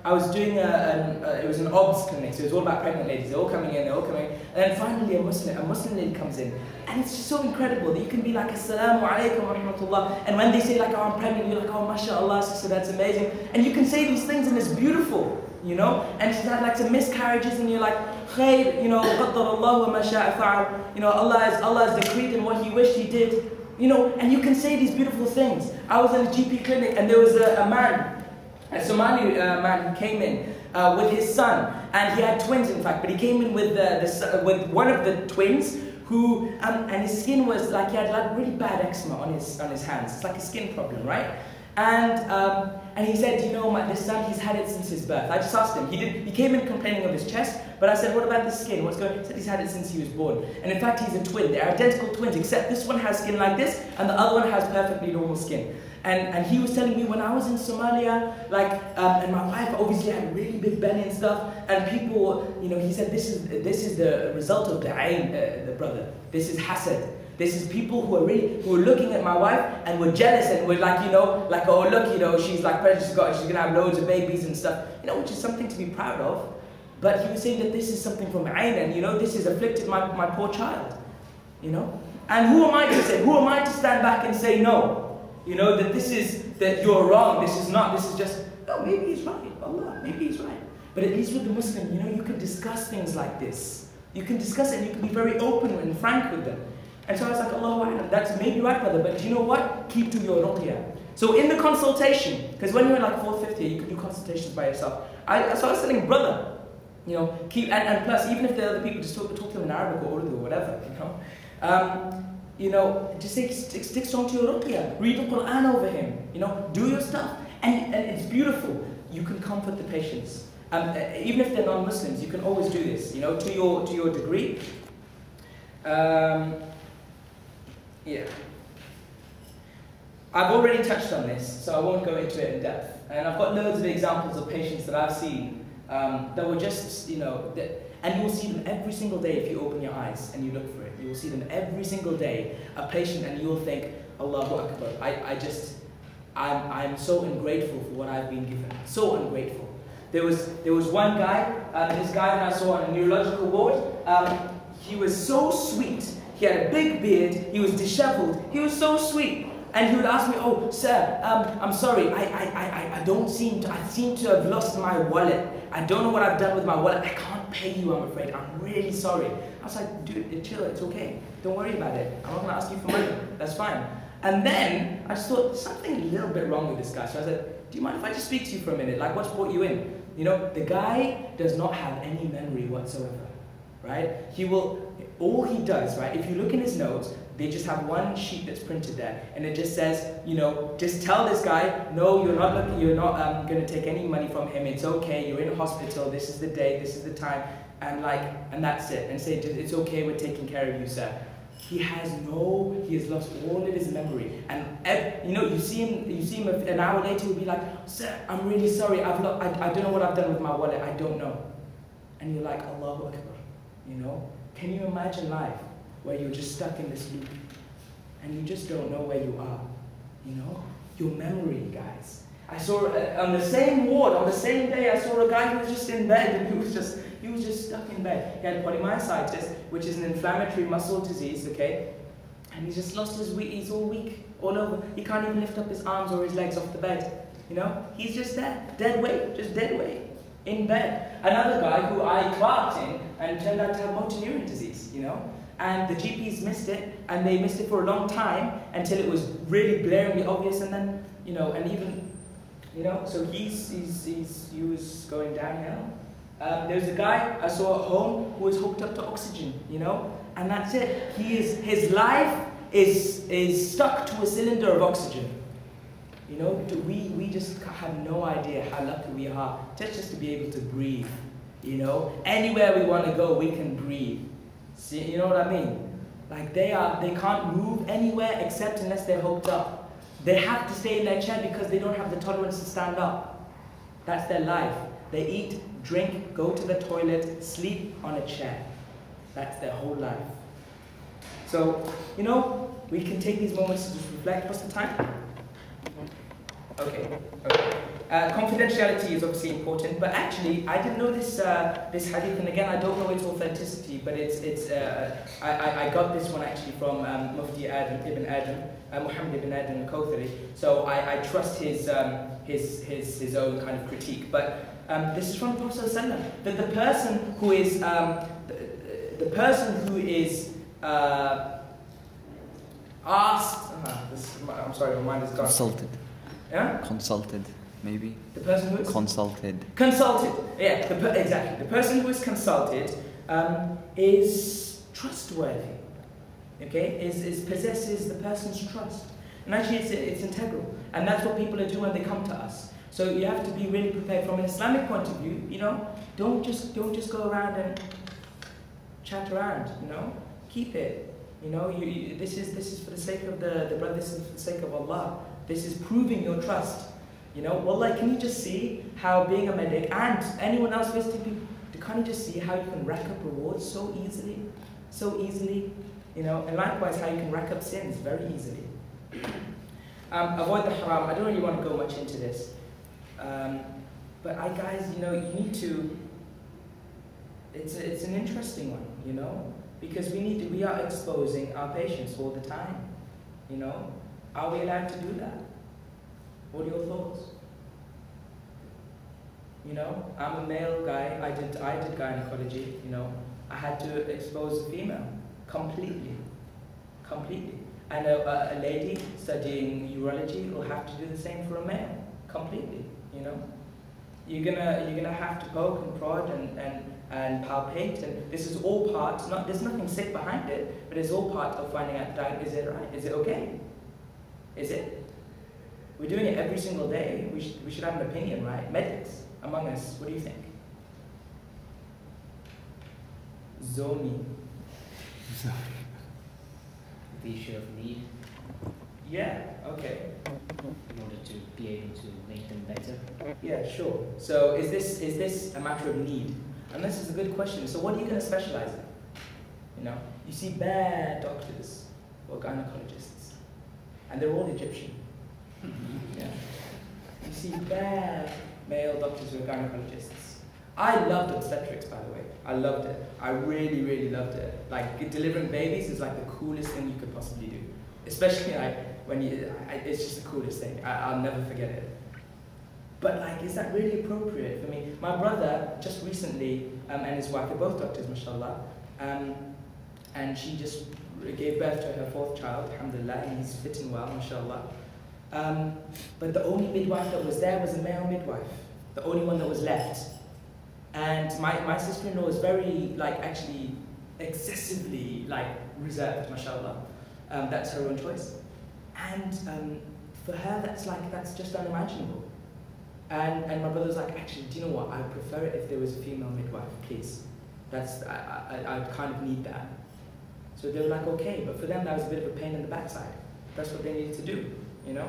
I was doing it was an obs clinic, so it was all about pregnant ladies. They're all coming in, and then finally a Muslim lady comes in. And it's just so incredible that you can be like, Assalamu alaikum wa rahmatullah. And when they say like, oh, I'm pregnant, you're like, oh, mashallah, sister, that's amazing. And you can say these things and it's beautiful, you know? And she's had like some miscarriages and you're like, khair, you know, qaddar Allah wa ma sha'a fa'al. You know, Allah has decreed and what He wished He did. You know, and you can say these beautiful things. I was in a GP clinic and there was a man, a Somali man who came in with his son, and he had twins in fact, but he came in with one of the twins who, and his skin was like, he had like really bad eczema on his hands. It's like a skin problem, right? And he said, you know, this son, he's had it since his birth. I just asked him. He came in complaining of his chest, but I said, what about the skin? What's going on? He said he's had it since he was born. And in fact, he's a twin. They're identical twins, except this one has skin like this, and the other one has perfectly normal skin. And he was telling me when I was in Somalia, like, and my wife obviously had a really big belly and stuff, and people, you know, he said this is the result of the ayn, the brother. This is hasad. This is people who are looking at my wife and were jealous and were like, you know, like, oh look, you know, she's like pregnant, she's gonna have loads of babies and stuff, you know, which is something to be proud of. But he was saying that this is something from ayn, and you know, this has afflicted my poor child, you know. And who am I to say? Who am I to stand back and say no? You know, that you're wrong. This is not. This is just. Oh, maybe he's right. Allah, maybe he's right. But at least with the Muslim, you know, you can discuss things like this. You can discuss it and you can be very open and frank with them. And so I was like, Allahu A'lam, that's maybe right, brother, but you know what? Keep to your ruqya. So in the consultation, because when you're in like 4th, 5th year, you can do consultations by yourself. So I was telling brother, you know, keep, and plus, even if the other people just talk to them in Arabic or Urdu or whatever, you know, just stick strong to your ruqya. Read the Quran over him, you know, do your stuff. And it's beautiful. You can comfort the patients. Even if they're non-Muslims, you can always do this, you know, to your degree. Yeah. I've already touched on this, so I won't go into it in depth. And I've got loads of examples of patients that I've seen that were just, you know, and you will see them every single day if you open your eyes and you look for it. You will see them every single day, a patient, and you will think, Allahu Akbar, I'm so ungrateful for what I've been given. So ungrateful. There was one guy, this guy that I saw on a neurological ward, he was so sweet. He had a big beard, he was disheveled, he was so sweet. And he would ask me, oh, sir, I'm sorry, I seem to have lost my wallet. I don't know what I've done with my wallet. I can't pay you, I'm afraid. I'm really sorry. I was like, dude, chill, it's okay. Don't worry about it. I'm not going to ask you for money. That's fine. And then I just thought, something a little bit wrong with this guy. So I said, do you mind if I just speak to you for a minute? Like, what's brought you in? You know, the guy does not have any memory whatsoever, right? All he does, right, if you look in his notes, they just have one sheet that's printed there, and it just says, you know, just tell this guy, no, you're not going to take any money from him, it's okay, you're in hospital, this is the day, this is the time, and that's it, and say, it's okay, we're taking care of you, sir. He has lost all of his memory, and you know, you see him an hour later, he'll be like, sir, I'm really sorry, I don't know what I've done with my wallet, I don't know. And you're like, Allahu Akbar, you know? Can you imagine life where you're just stuck in this loop and you just don't know where you are? You know? Your memory, guys. I saw on the same ward, on the same day, I saw a guy who was just in bed and he was just stuck in bed. He had polymyositis, which is an inflammatory muscle disease, okay? And he's just lost his weight, he's all weak, all over. He can't even lift up his arms or his legs off the bed. You know? He's just there, dead weight, just dead weight. In bed. Another guy who I clerked in and turned out to have motor neurone disease, you know? And the GPs missed it, and they missed it for a long time until it was really blaringly obvious, and then, you know, and even, you know, so he was going downhill. There's a guy I saw at home who was hooked up to oxygen, you know? And that's it. His life is stuck to a cylinder of oxygen. You know, we just have no idea how lucky we are just to be able to breathe. You know, anywhere we want to go, we can breathe. See, you know what I mean? Like they can't move anywhere except unless they're hooked up. They have to stay in their chair because they don't have the tolerance to stand up. That's their life. They eat, drink, go to the toilet, sleep on a chair. That's their whole life. So, you know, we can take these moments to just reflect. What's the time? Okay. Confidentiality is obviously important, but actually, I didn't know this hadith, and again, I don't know its authenticity, but I got this one actually from Mufti Ibn Adam, Muhammad Ibn Adam al-Kawthari. So I trust his own kind of critique. But this is from the Prophet ﷺ, that the person who is asked. I'm sorry, my mind is gone. Consulted. Yeah? Consulted, maybe. The person who is? Consulted. Consulted. Yeah, exactly. The person who is consulted is trustworthy. Okay? Possesses the person's trust. And actually it's integral. And that's what people are doing when they come to us. So you have to be really prepared from an Islamic point of view, you know. Don't just go around and chat around, you know. Keep it. You know, this is for the sake of the brother, this is for the sake of Allah. This is proving your trust. You know, wallah, can you just see how being a medic and anyone else visiting people, can't you just see how you can rack up rewards so easily? So easily, you know, and likewise how you can rack up sins very easily. Avoid the haram. I don't really want to go much into this. But guys, you know, you need to, it's an interesting one, you know, because we are exposing our patients all the time, you know. Are we allowed to do that? What are your thoughts? You know, I'm a male guy, I did gynecology, you know, I had to expose a female, completely. And a lady studying urology will have to do the same for a male, completely, you know. You're gonna have to poke and prod and palpate, and this is all part, there's nothing sick behind it, but it's all part of finding out, is it right? Is it okay? Is it? We're doing it every single day. We should have an opinion, right? Medics among us, what do you think? Zomi. The issue of need Yeah, okay. in order to be able to make them better. Yeah, sure. So is this a matter of need? And this is a good question. So what are you going to specialize in? You know, you see bad doctors or gynecologists, and they're all Egyptian. Yeah. You see bad male doctors who are gynecologists. I loved obstetrics, by the way. I loved it. I really, really loved it. Like, delivering babies is like the coolest thing you could possibly do. Especially like when it's just the coolest thing. I'll never forget it. But like, is that really appropriate for me? My brother just recently, and his wife, they're both doctors, mashallah, and she just gave birth to her 4th child, alhamdulillah, and he's fitting well, mashallah. But the only midwife that was there was a male midwife, the only one that was left. And my sister-in-law is very, like, actually excessively, like, reserved, mashallah. That's her own choice. And for her, that's just unimaginable. And my brother was like, actually, do you know what? I would prefer it if there was a female midwife, please. I kind of need that. So they were like, okay, but for them that was a bit of a pain in the backside. That's what they needed to do, you know?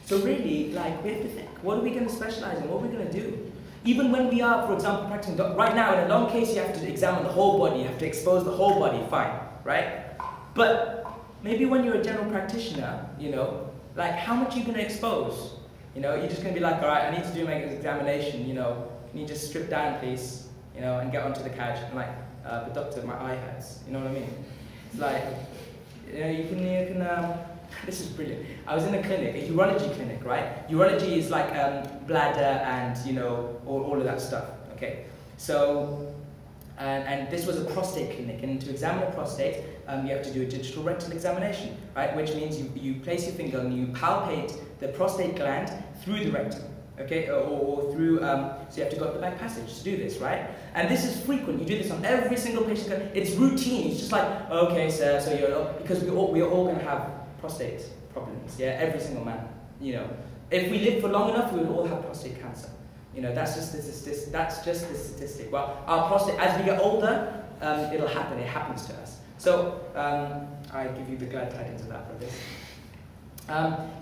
So really, like, we have to think, what are we going to specialize in? What are we going to do? Even when we are, for example, practicing, right now in a long case, you have to examine the whole body, you have to expose the whole body, fine, right? But maybe when you're a general practitioner, you know, like, how much are you going to expose? You know, you're just going to be like, all right, I need to do my examination, you know, can you just strip down, please, you know, and get onto the couch? And like, but doctor, my eye hurts, you know what I mean? It's like, you know, you can this is brilliant. I was in a clinic, a urology clinic, right? Urology is like bladder and, you know, all of that stuff, okay? So, and this was a prostate clinic, and to examine a prostate, you have to do a digital rectal examination, right? Which means you place your finger and you palpate the prostate gland through the rectum, okay? Or through, so you have to go up the back passage to do this, right? And this is frequent. You do this on every single patient. It's routine. It's just like, okay, sir, so you're, because we are all going to have prostate problems, yeah? Every single man, you know. If we live for long enough, we will all have prostate cancer. You know, that's just the statistic. Well, our prostate, as we get older, it'll happen. It happens to us. So, I give you the glad tidings of that, brothers.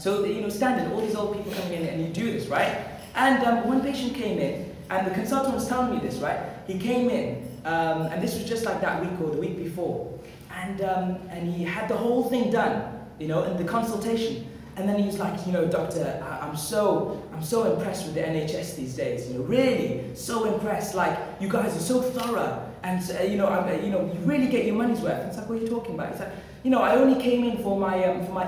So, you know, standard, all these old people coming in and you do this, right? And one patient came in, and the consultant was telling me this, right? He came in, and this was just like that week or the week before. And he had the whole thing done, you know, in the consultation. And then he was like, you know, doctor, I'm so impressed with the NHS these days. You know, really so impressed. Like, you guys are so thorough, and you know, you really get your money's worth. And it's like, what are you talking about? It's like, you know, I only came in for my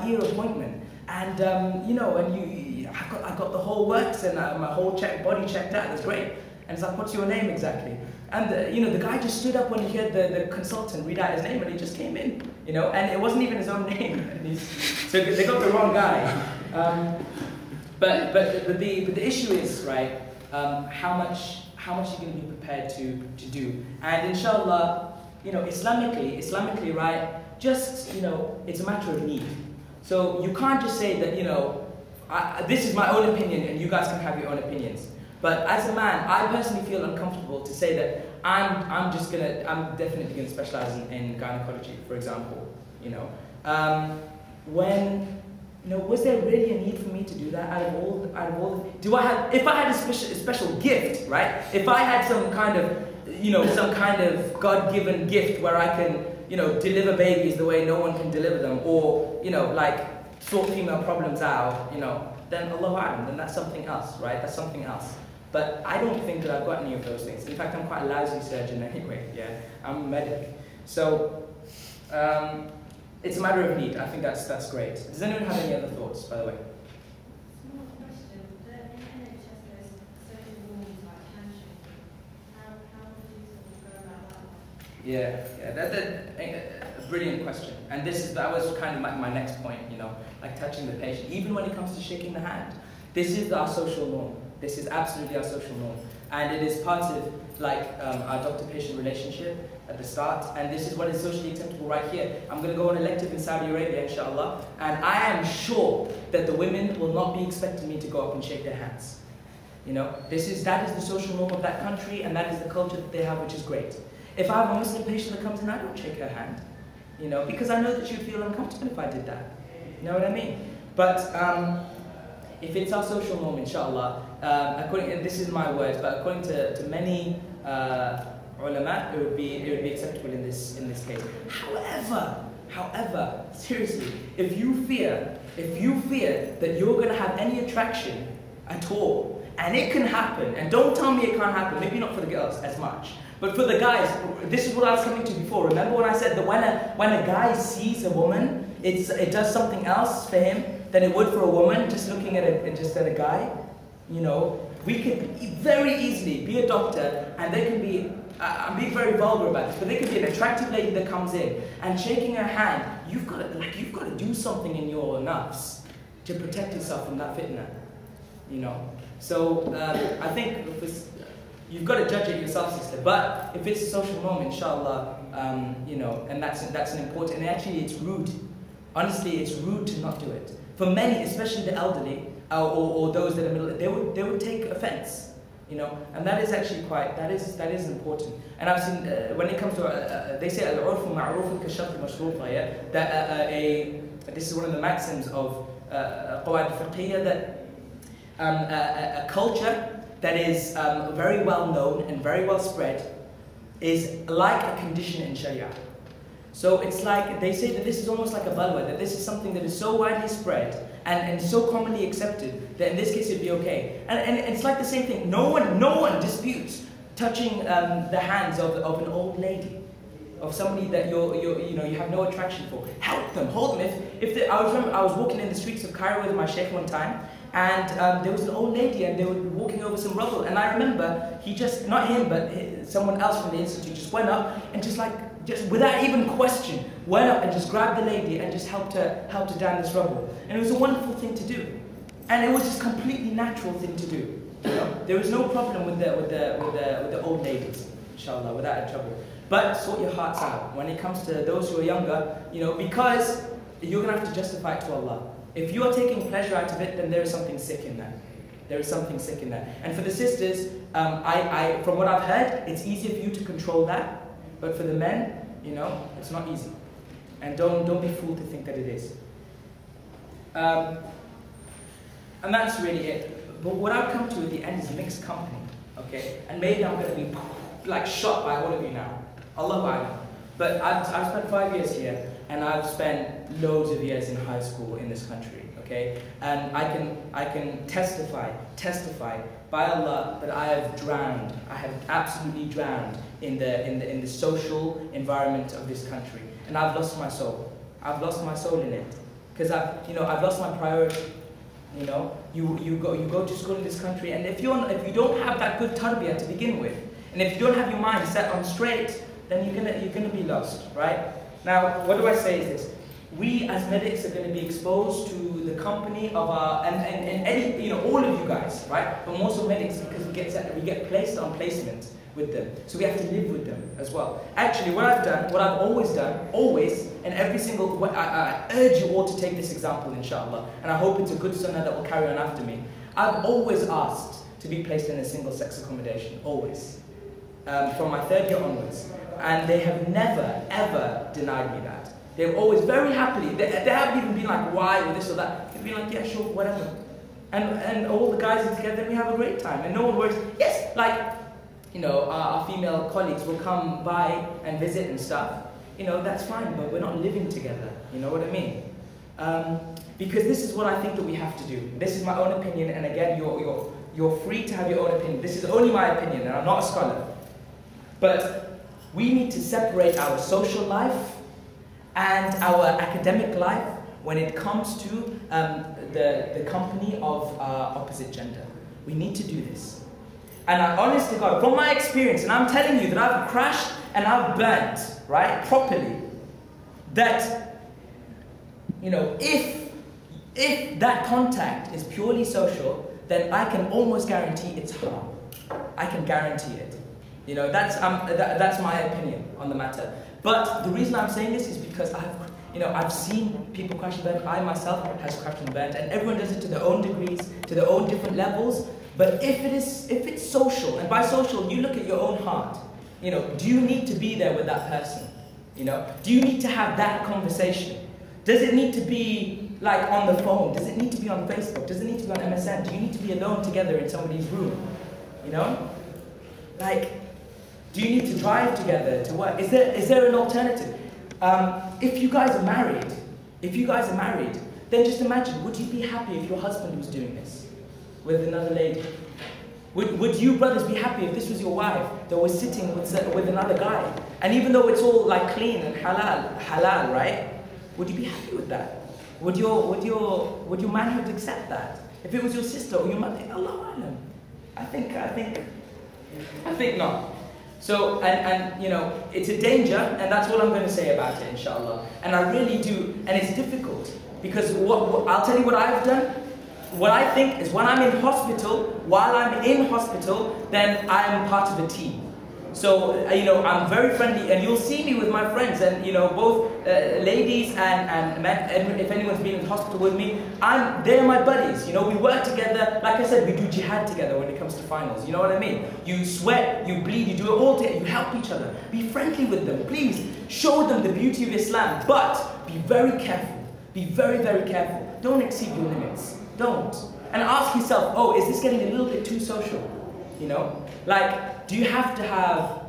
ear appointment, and you know, and I got the whole works and my whole body checked out. That's great. And it's like, what's your name exactly? And the guy just stood up when he heard the consultant read out his name, and he just came in, and it wasn't even his own name. And so they got the wrong guy. But the issue is, right, how much you're going to be prepared to do. And inshallah, Islamically, right, just, it's a matter of need. So you can't just say that, this is my own opinion and you guys can have your own opinions. But as a man, I personally feel uncomfortable to say that I'm definitely gonna specialize in gynecology, for example. Was there really a need for me to do that out of all? If I had a special gift, right? If I had some kind of God-given gift where I can, deliver babies the way no one can deliver them, or sort female problems out, then Allahu A'lam, then that's something else, right? That's something else. But I don't think that I've got any of those things. In fact, I'm quite a lousy surgeon anyway. Yeah, I'm a medic. So it's a matter of need. I think that's great. Does anyone have any other thoughts, by the way? Small question. In NHS, there's certain rules like handshake. How would you sort of go about that? Yeah, that's a brilliant question. And that was kind of my next point. Like touching the patient, even when it comes to shaking the hand. This is our social norm. This is absolutely our social norm. And it is part of our doctor-patient relationship at the start. And this is what is socially acceptable right here. I'm going to go on elective in Saudi Arabia, inshallah. And I am sure that the women will not be expecting me to go up and shake their hands. That is the social norm of that country, and that is the culture that they have, which is great. If I have a Muslim patient that comes in, I don't shake her hand. Because I know that she'd feel uncomfortable if I did that. You know what I mean? But if it's our social norm, inshallah, and this is my words, but according to many ulama, it would be acceptable in this case. However, seriously, if you fear that you're going to have any attraction at all, and it can happen, and don't tell me it can't happen, maybe not for the girls as much, but for the guys, this is what I was coming to before. Remember when I said that when a guy sees a woman, it does something else for him than it would for a woman just looking at a guy? We can very easily be a doctor, and there can be, I'm being very vulgar about this, but there can be an attractive lady that comes in, and shaking her hand, you've got to do something in your nafs to protect yourself from that fitna. So I think you've got to judge it yourself, sister. But if it's a social norm, inshallah, and that's an important. And actually, it's rude. Honestly, it's rude to not do it. For many, especially the elderly or those that are middle, they would take offense. And that is actually that is important. And I've seen when it comes to they say al-urfu ma'rufun ka-sharti mashruta, yeah, that this is one of the maxims of qawaid al-fiqhiyya, that a culture that is very well known and very well spread is like a condition in Sharia. So it's like, they say that this is almost like a balwa, that this is something that is so widely spread and so commonly accepted that in this case it'd be okay. And it's like the same thing. No one disputes touching the hands of an old lady, of somebody that you have no attraction for. Help them, hold them. I remember I was walking in the streets of Cairo with my sheikh one time, and there was an old lady, and they were walking over some rubble. And I remember not him, but someone else from the institute just went up and just without even question, went up and just grabbed the lady and just helped her down this rubble. And it was a wonderful thing to do, and it was just a completely natural thing to do. There was no problem with the old ladies, inshallah, without trouble. But sort your hearts out when it comes to those who are younger, because you're gonna have to justify it to Allah. If you are taking pleasure out of it, then there is something sick in that. There is something sick in that. And for the sisters, from what I've heard, it's easier for you to control that. But for the men, it's not easy. And don't be fooled to think that it is. And that's really it. But what I've come to at the end is mixed company, okay? And maybe I'm going to be shot by all of you now. Allahu A'lam. But I've spent 5 years here, and I've spent loads of years in high school in this country, okay? And I can testify by Allah that I have absolutely drowned in the social environment of this country, and I've lost my soul. I've lost my soul in it, because I've lost my priority. You go to school in this country, and if you don't have that good tarbiyah to begin with, And if you don't have your mind set on straight, then you're gonna be lost, right? Now, what do I say is this? We as medics are going to be exposed to the company of our, and any, you know, all of you guys, right? But most of medics, because we get placed on placement with them. So we have to live with them as well. Actually, what I've always done, and every single, I urge you all to take this example, inshallah, and I hope it's a good sunnah that will carry on after me. I've always asked to be placed in a single-sex accommodation, always, from my 3rd year onwards. And they have never, ever denied me that. They've always very happily, they haven't even been like, why, or this or that. They've been like, yeah, sure, whatever. And all the guys are together and we have a great time. And no one worries. Yes, like, you know, our female colleagues will come by and visit and stuff. You know, that's fine, but we're not living together. You know what I mean? Because this is what I think that we have to do. This is my own opinion, and again, you're free to have your own opinion. This is only my opinion, and I'm not a scholar. But we need to separate our social life and our academic life when it comes to the company of opposite gender. We need to do this. And I, honest to God, from my experience, and I'm telling you that I've crashed and I've burnt, right, properly, that, you know, if that contact is purely social, then I can almost guarantee it's haram. I can guarantee it. You know, that's my opinion on the matter. But the reason I'm saying this is because I've seen people crash and burn. I myself has crashed and burnt, and everyone does it to their own degrees, to their own different levels. But if it's social, and by social you look at your own heart, you know, do you need to be there with that person? You know, do you need to have that conversation? Does it need to be like on the phone? Does it need to be on Facebook? Does it need to be on MSN? Do you need to be alone together in somebody's room? You know, like, do you need to drive together to work? Is there an alternative? If you guys are married, then just imagine, would you be happy if your husband was doing this with another lady? Would you brothers be happy if this was your wife that was sitting with another guy? And even though it's all like clean and halal, right? Would you be happy with that? Would your manhood accept that? If it was your sister or your mother, Allah Alam. I think not. So, and you know, it's a danger, and that's all I'm going to say about it, inshallah. And I really do, and it's difficult, because I'll tell you what I've done. What I think is when I'm in hospital, while I'm in hospital, then I'm part of a team. So, you know, I'm very friendly, and you'll see me with my friends, and, you know, both ladies and men, and if anyone's been in the hospital with me, they're my buddies. You know, we work together. Like I said, we do jihad together when it comes to finals. You know what I mean? You sweat, you bleed, you do it all together. You help each other. Be friendly with them. Please show them the beauty of Islam, but be very careful. Be very, very careful. Don't exceed your limits. Don't. And ask yourself, oh, is this getting a little bit too social? You know, like, do you have to have,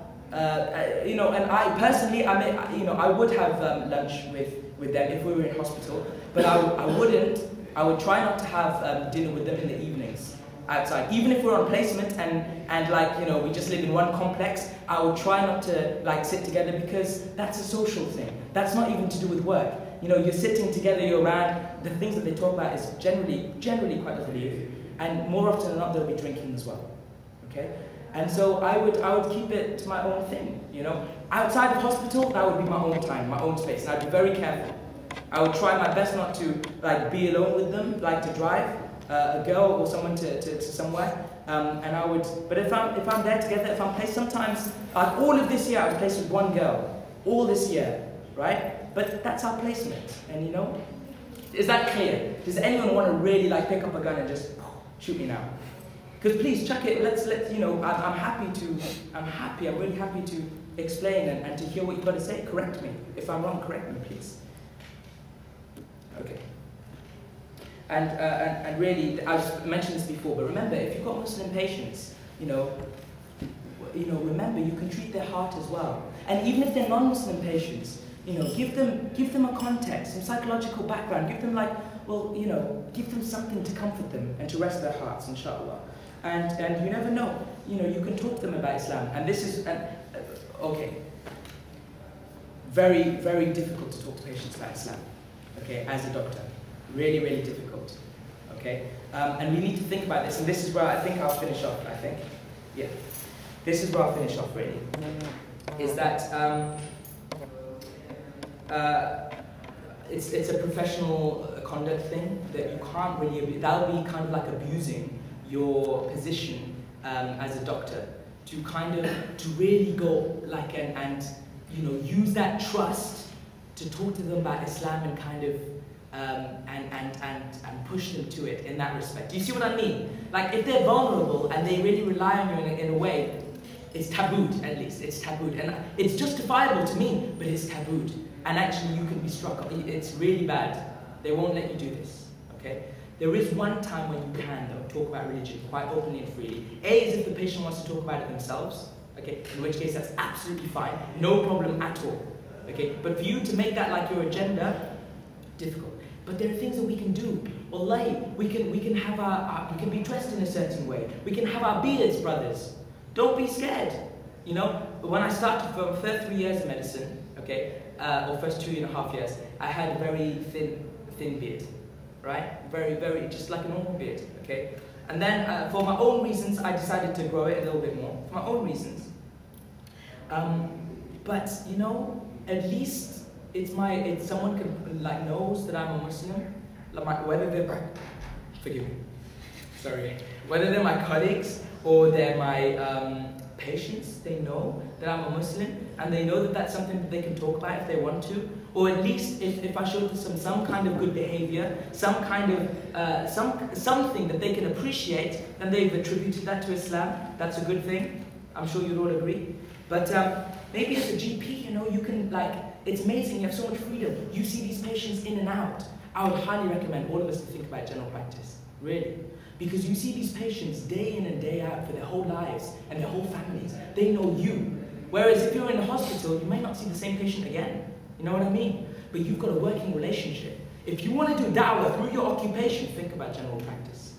you know, and I personally, I would have lunch with them if we were in hospital, but I would try not to have dinner with them in the evenings outside. Even if we're on placement and like, you know, we just live in one complex, I would try not to like sit together, because that's a social thing. That's not even to do with work. You know, you're sitting together, you're around, the things that they talk about is generally quite tabligh, and more often than not they'll be drinking as well. Okay? And so I would keep it to my own thing, you know. Outside of hospital, that would be my own time, my own space, and I'd be very careful. I would try my best not to like be alone with them, like to drive a girl or someone to somewhere. And I would, but if I'm there together, if I'm placed, sometimes like all of this year I was placed with one girl, all this year, right? But that's our placement, and you know, is that clear? Does anyone want to really like pick up a gun and just shoot me now? Because please chuck it. Let's you know. I'm really happy to explain and to hear what you've got to say. Correct me if I'm wrong. Correct me, please. Okay. And really, I've mentioned this before, but remember, if you've got Muslim patients, you know, remember you can treat their heart as well. And even if they're non-Muslim patients, you know, give them a context, some psychological background. Give them like, well, you know, give them something to comfort them and to rest their hearts, inshallah. And you never know, you know, you can talk to them about Islam. And this is, okay, very, very difficult to talk to patients about Islam, okay, as a doctor. Really, really difficult, okay? And we need to think about this, and this is where I think I'll finish off, I think. Yeah. this is where I'll finish off really, is that it's a professional conduct thing that you can't really, that'll be kind of like abusing your position as a doctor to kind of, to really go like and you know, use that trust to talk to them about Islam and kind of and push them to it in that respect. Do you see what I mean? Like if they're vulnerable and they really rely on you in a way, it's tabooed at least, it's tabooed. And it's justifiable to me, but it's tabooed. And actually you can be struck up, it's really bad. They won't let you do this, okay? There is one time when you can though, talk about religion quite openly and freely. A is if the patient wants to talk about it themselves, okay? In which case that's absolutely fine, no problem at all, okay? But for you to make that like your agenda, difficult. But there are things that we can do. Wallahi, we can have we can be dressed in a certain way. We can have our beards, brothers. Don't be scared. You know, when I started for the first 3 years of medicine, okay, or first 2.5 years, I had a very thin beard, right? Very, just like a normal beard, okay? And then for my own reasons, I decided to grow it a little bit more, for my own reasons. But you know, at least it's someone can like knows that I'm a Muslim, like whether they're forgive me, sorry, whether they're my colleagues or they're my patients, they know that I'm a Muslim and they know that that's something that they can talk about if they want to, or at least if I show them some kind of good behavior, some kind of something that they can appreciate, and they've attributed that to Islam. That's a good thing. I'm sure you'd all agree. But maybe as a GP, you know, you can like. It's amazing, you have so much freedom. You see these patients in and out. I would highly recommend all of us to think about general practice, really. Because you see these patients day in and day out for their whole lives and their whole families. They know you. Whereas if you're in the hospital, you may not see the same patient again. You know what I mean? But you've got a working relationship. If you want to do da'wah through your occupation, think about general practice.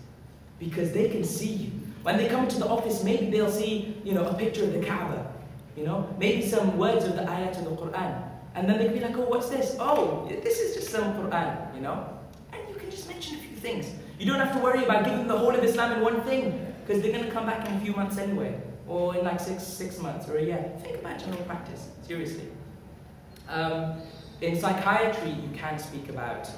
Because they can see you. When they come to the office, maybe they'll see, you know, a picture of the Kaaba. You know, maybe some words of the ayat of the Quran. And then they can be like, oh, what's this? Oh, this is just some Quran, you know? And you can just mention a few things. You don't have to worry about giving them the whole of Islam in one thing, because they're going to come back in a few months anyway, or in like six months or a year. Think about general practice, seriously. In psychiatry, you can speak about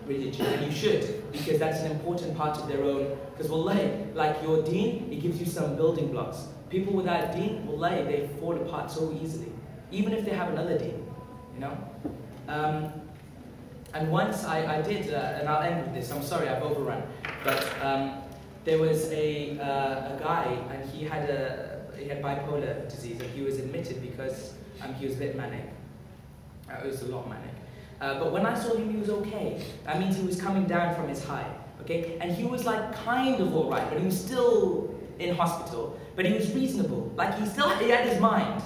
religion, and you should, because that's an important part of their own, because wallahi, like your deen, it gives you some building blocks. People without deen, wallahi, they fall apart so easily, even if they have another deen. You know? And once I did, and I'll end with this, I'm sorry, I've overrun, but there was a guy, and he had bipolar disease, and he was admitted because he was a bit manic. It was a lot manic. But when I saw him, he was okay. That means he was coming down from his high, okay? And he was like kind of all right, but he was still in hospital, but he was reasonable. Like he had his mind.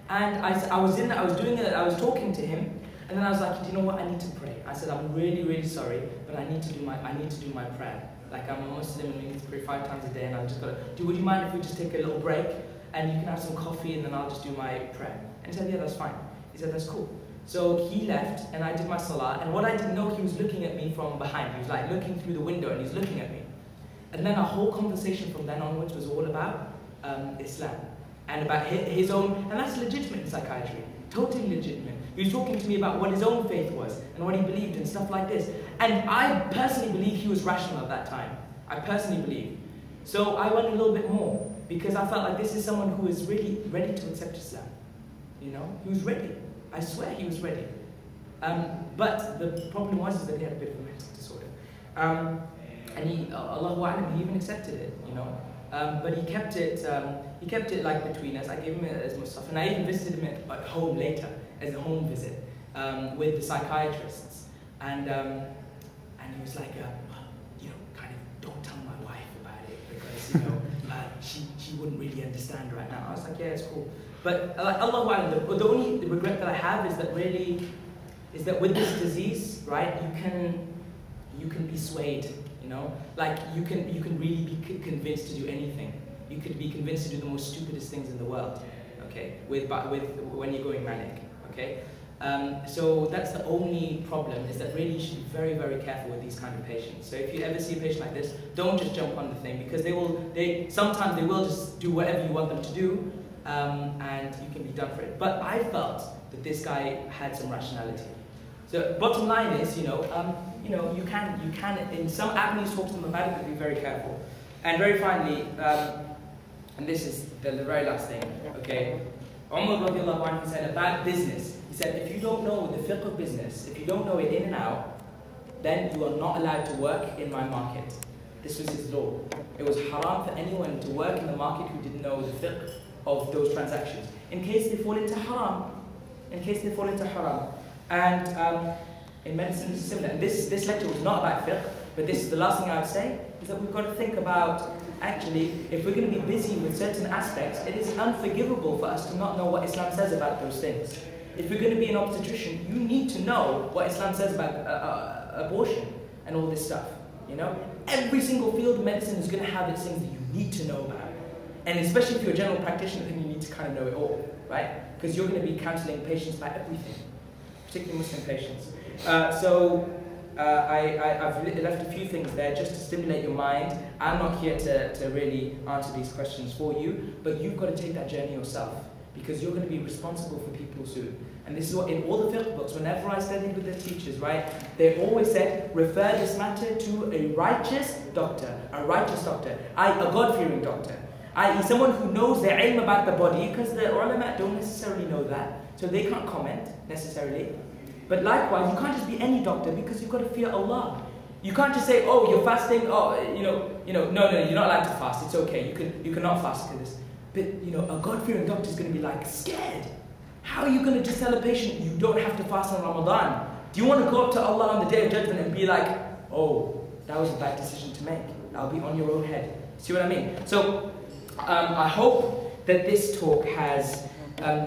And I was talking to him, and then I was like, do you know what? I need to pray. I said, I'm really, really sorry, but I need to do my prayer. Like I'm a Muslim and we need to pray 5 times a day, and I'm just gonna would you mind if we just take a little break and you can have some coffee and then I'll just do my prayer? And he said, yeah, that's fine. He said, that's cool. So he left and I did my salah, and what I didn't know, he was looking at me from behind. He was like looking through the window and he's looking at me. And then our whole conversation from then onwards was all about Islam. And about his own, and that's legitimate in psychiatry, totally legitimate. He was talking to me about what his own faith was, and what he believed in, stuff like this. And I personally believe he was rational at that time. I personally believe. So I went a little bit more, because I felt like this is someone who is really ready to accept Islam. You know, he was ready. I swear he was ready. But the problem was that he had a bit of a mental disorder. And Allahu A'lam, he even accepted it, you know. But he kept it like between us. I gave him as much stuff, and I even visited him at home later as a home visit with the psychiatrists. And he was like, you know, kind of don't tell my wife about it because you know she wouldn't really understand right now. I was like, yeah, it's cool. But Allahu A'lam, the only regret that I have is that with this disease, right, you can be swayed. You know, like you can really be convinced to do anything. You could be convinced to do the most stupidest things in the world, okay? When you're going manic, okay? So that's the only problem, is that really you should be very, very careful with these kind of patients. So if you ever see a patient like this, don't just jump on the thing, because sometimes they will just do whatever you want them to do, and you can be done for it. But I felt that this guy had some rationality. So bottom line is, you can in some avenues talk to them about it, but be very careful. And very finally, and this is the very last thing, okay? Umar radiallahu anhu said about business. He said, if you don't know the fiqh of business, if you don't know it in and out, then you are not allowed to work in my market. This was his law. It was haram for anyone to work in the market who didn't know the fiqh of those transactions, in case they fall into haram. And in medicine it's similar. And this lecture was not about fiqh, but this is the last thing I would say, is that we've got to think about, actually, if we're going to be busy with certain aspects, it is unforgivable for us to not know what Islam says about those things. If you're going to be an obstetrician, you need to know what Islam says about abortion and all this stuff. Every single field of medicine is going to have its things that you need to know about. And especially if you're a general practitioner, then you need to kind of know it all, right? Because you're going to be counseling patients about everything, particularly Muslim patients. I've left a few things there just to stimulate your mind. I'm not here to really answer these questions for you, but you've got to take that journey yourself, because you're going to be responsible for people soon. And this is what, in all the fiqh books, whenever I studied with the teachers, right, they always said, refer this matter to a righteous doctor, a God-fearing doctor, i.e. someone who knows their ilm about the body, because the ulama don't necessarily know that, so they can't comment necessarily. But likewise, you can't just be any doctor, because you've got to fear Allah. You can't just say, oh, you're fasting, no, you're not allowed to fast, it's okay, you cannot fast for this. But, a God-fearing doctor is going to be like, scared. How are you going to just tell a patient you don't have to fast on Ramadan? Do you want to go up to Allah on the Day of Judgment and be like, oh, that was a bad decision to make. That'll be on your own head. See what I mean? So, I hope that this talk has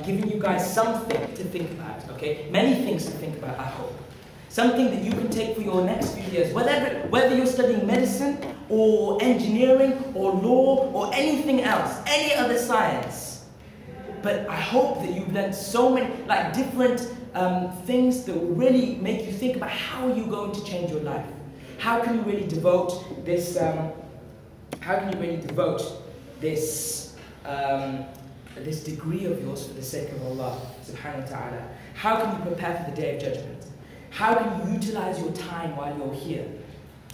given you guys something to think about, okay? Many things to think about, I hope. Something that you can take for your next few years, whether you're studying medicine, or engineering, or law, or anything else, any other science. But I hope that you've learned so many, different things that will really make you think about how you're going to change your life. How can you really devote this, this degree of yours for the sake of Allah subhanahu wa ta'ala? How can you prepare for the Day of Judgment? How can you utilize your time while you're here?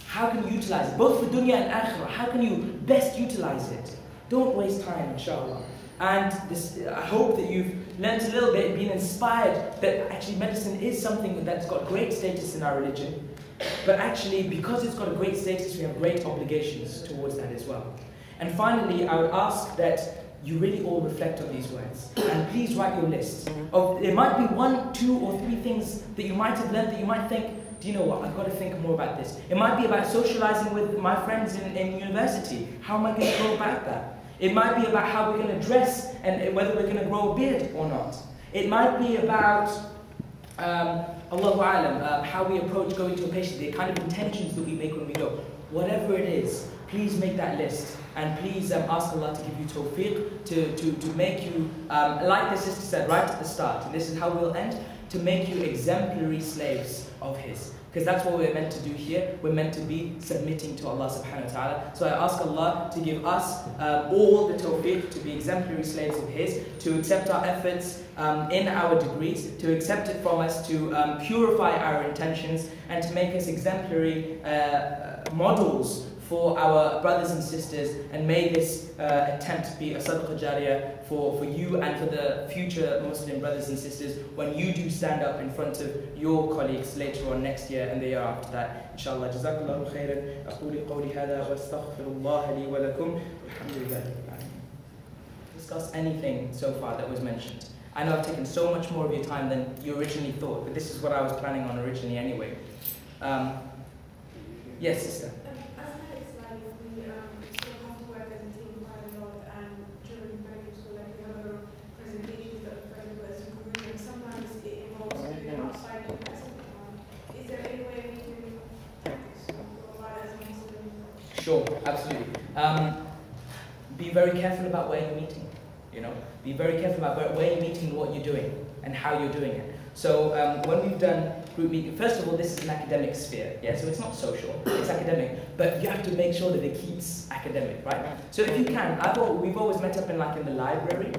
How can you utilize it, both for dunya and akhirah? How can you best utilize it? Don't waste time, inshallah. And I hope that you've learned a little bit, been inspired that actually medicine is something that's got great status in our religion. But actually, because it's got a great status, we have great obligations towards that as well. And finally, I would ask that you really all reflect on these words. And please write your list. There might be 1, 2, or 3 things that you might have learned that you might think, do you know what, I've got to think more about this. It might be about socializing with my friends in university. How am I going to go about that? It might be about how we're going to dress and whether we're going to grow a beard or not. It might be about, Allahu A'lam, how we approach going to a patient, the kind of intentions that we make when we go. Whatever it is, please make that list. And please ask Allah to give you tawfiq, to make you, like the sister said right at the start, and this is how we'll end, to make you exemplary slaves of His. Because that's what we're meant to do here. We're meant to be submitting to Allah subhanahu wa ta'ala. So I ask Allah to give us all the tawfiq to be exemplary slaves of His, to accept our efforts in our degrees, to accept it from us, to purify our intentions, and to make us exemplary models for our brothers and sisters, and may this attempt be a sadaqah jariyah for you and for the future Muslim brothers and sisters when you do stand up in front of your colleagues later on next year and the year after that. Inshallah. Jazakallahu khairan. Aquli qawli hadha wa astaghfirullah li wa lakum. Alhamdulillah. Discuss anything so far that was mentioned. I know I've taken so much more of your time than you originally thought, but this is what I was planning on originally anyway. Yes, sister. Sure, absolutely. Be very careful about where you're meeting. Be very careful about where you're meeting and what you're doing and how you're doing it. So when we've done group meeting, first of all, this is an academic sphere, yeah, so it's not social, it's academic, but you have to make sure that it keeps academic, right? So if you can, we've always met up in the library,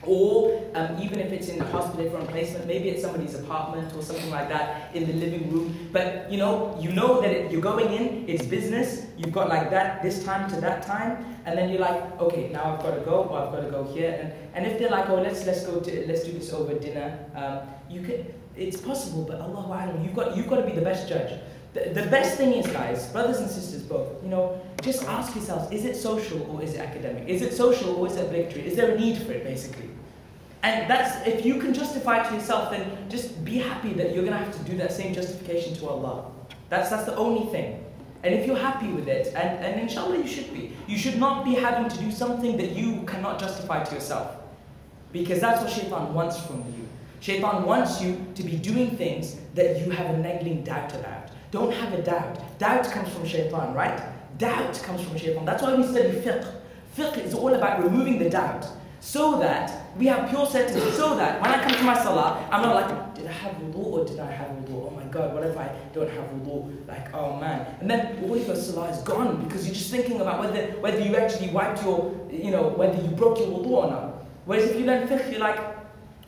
or even if it's in the hospital for placement, maybe it's somebody's apartment or something like that, in the living room. But you know that you're going in, it's business, you've got like that, this time to that time, and then you're like, okay, now I've got to go, or I've got to go here. And if they're like, oh, let's do this over dinner, it's possible, but Allahu A'lam, you've got to be the best judge. The best thing is, guys, brothers and sisters both, just ask yourselves, is it social or is it academic? Is it social or is it obligatory? Is there a need for it, basically? And if you can justify it to yourself, then just be happy that you're going to have to do that same justification to Allah. That's the only thing. And if you're happy with it, and inshallah you should be, you should not be having to do something that you cannot justify to yourself. Because that's what shaitan wants from you. Shaitan wants you to be doing things that you have a nagging doubt about. Don't have a doubt. Doubt comes from shaitan, right? Doubt comes from shaitan. That's why we study fiqh. Fiqh is all about removing the doubt, so that we have pure certainty, so that when I come to my salah, I'm not like, did I have wudu or did I have wudu? Oh my God, what if I don't have wudu? Like, oh man. And then all of your salah is gone because you're just thinking about whether you actually wiped whether you broke your wudu or not. Whereas if you learn fiqh, you're like,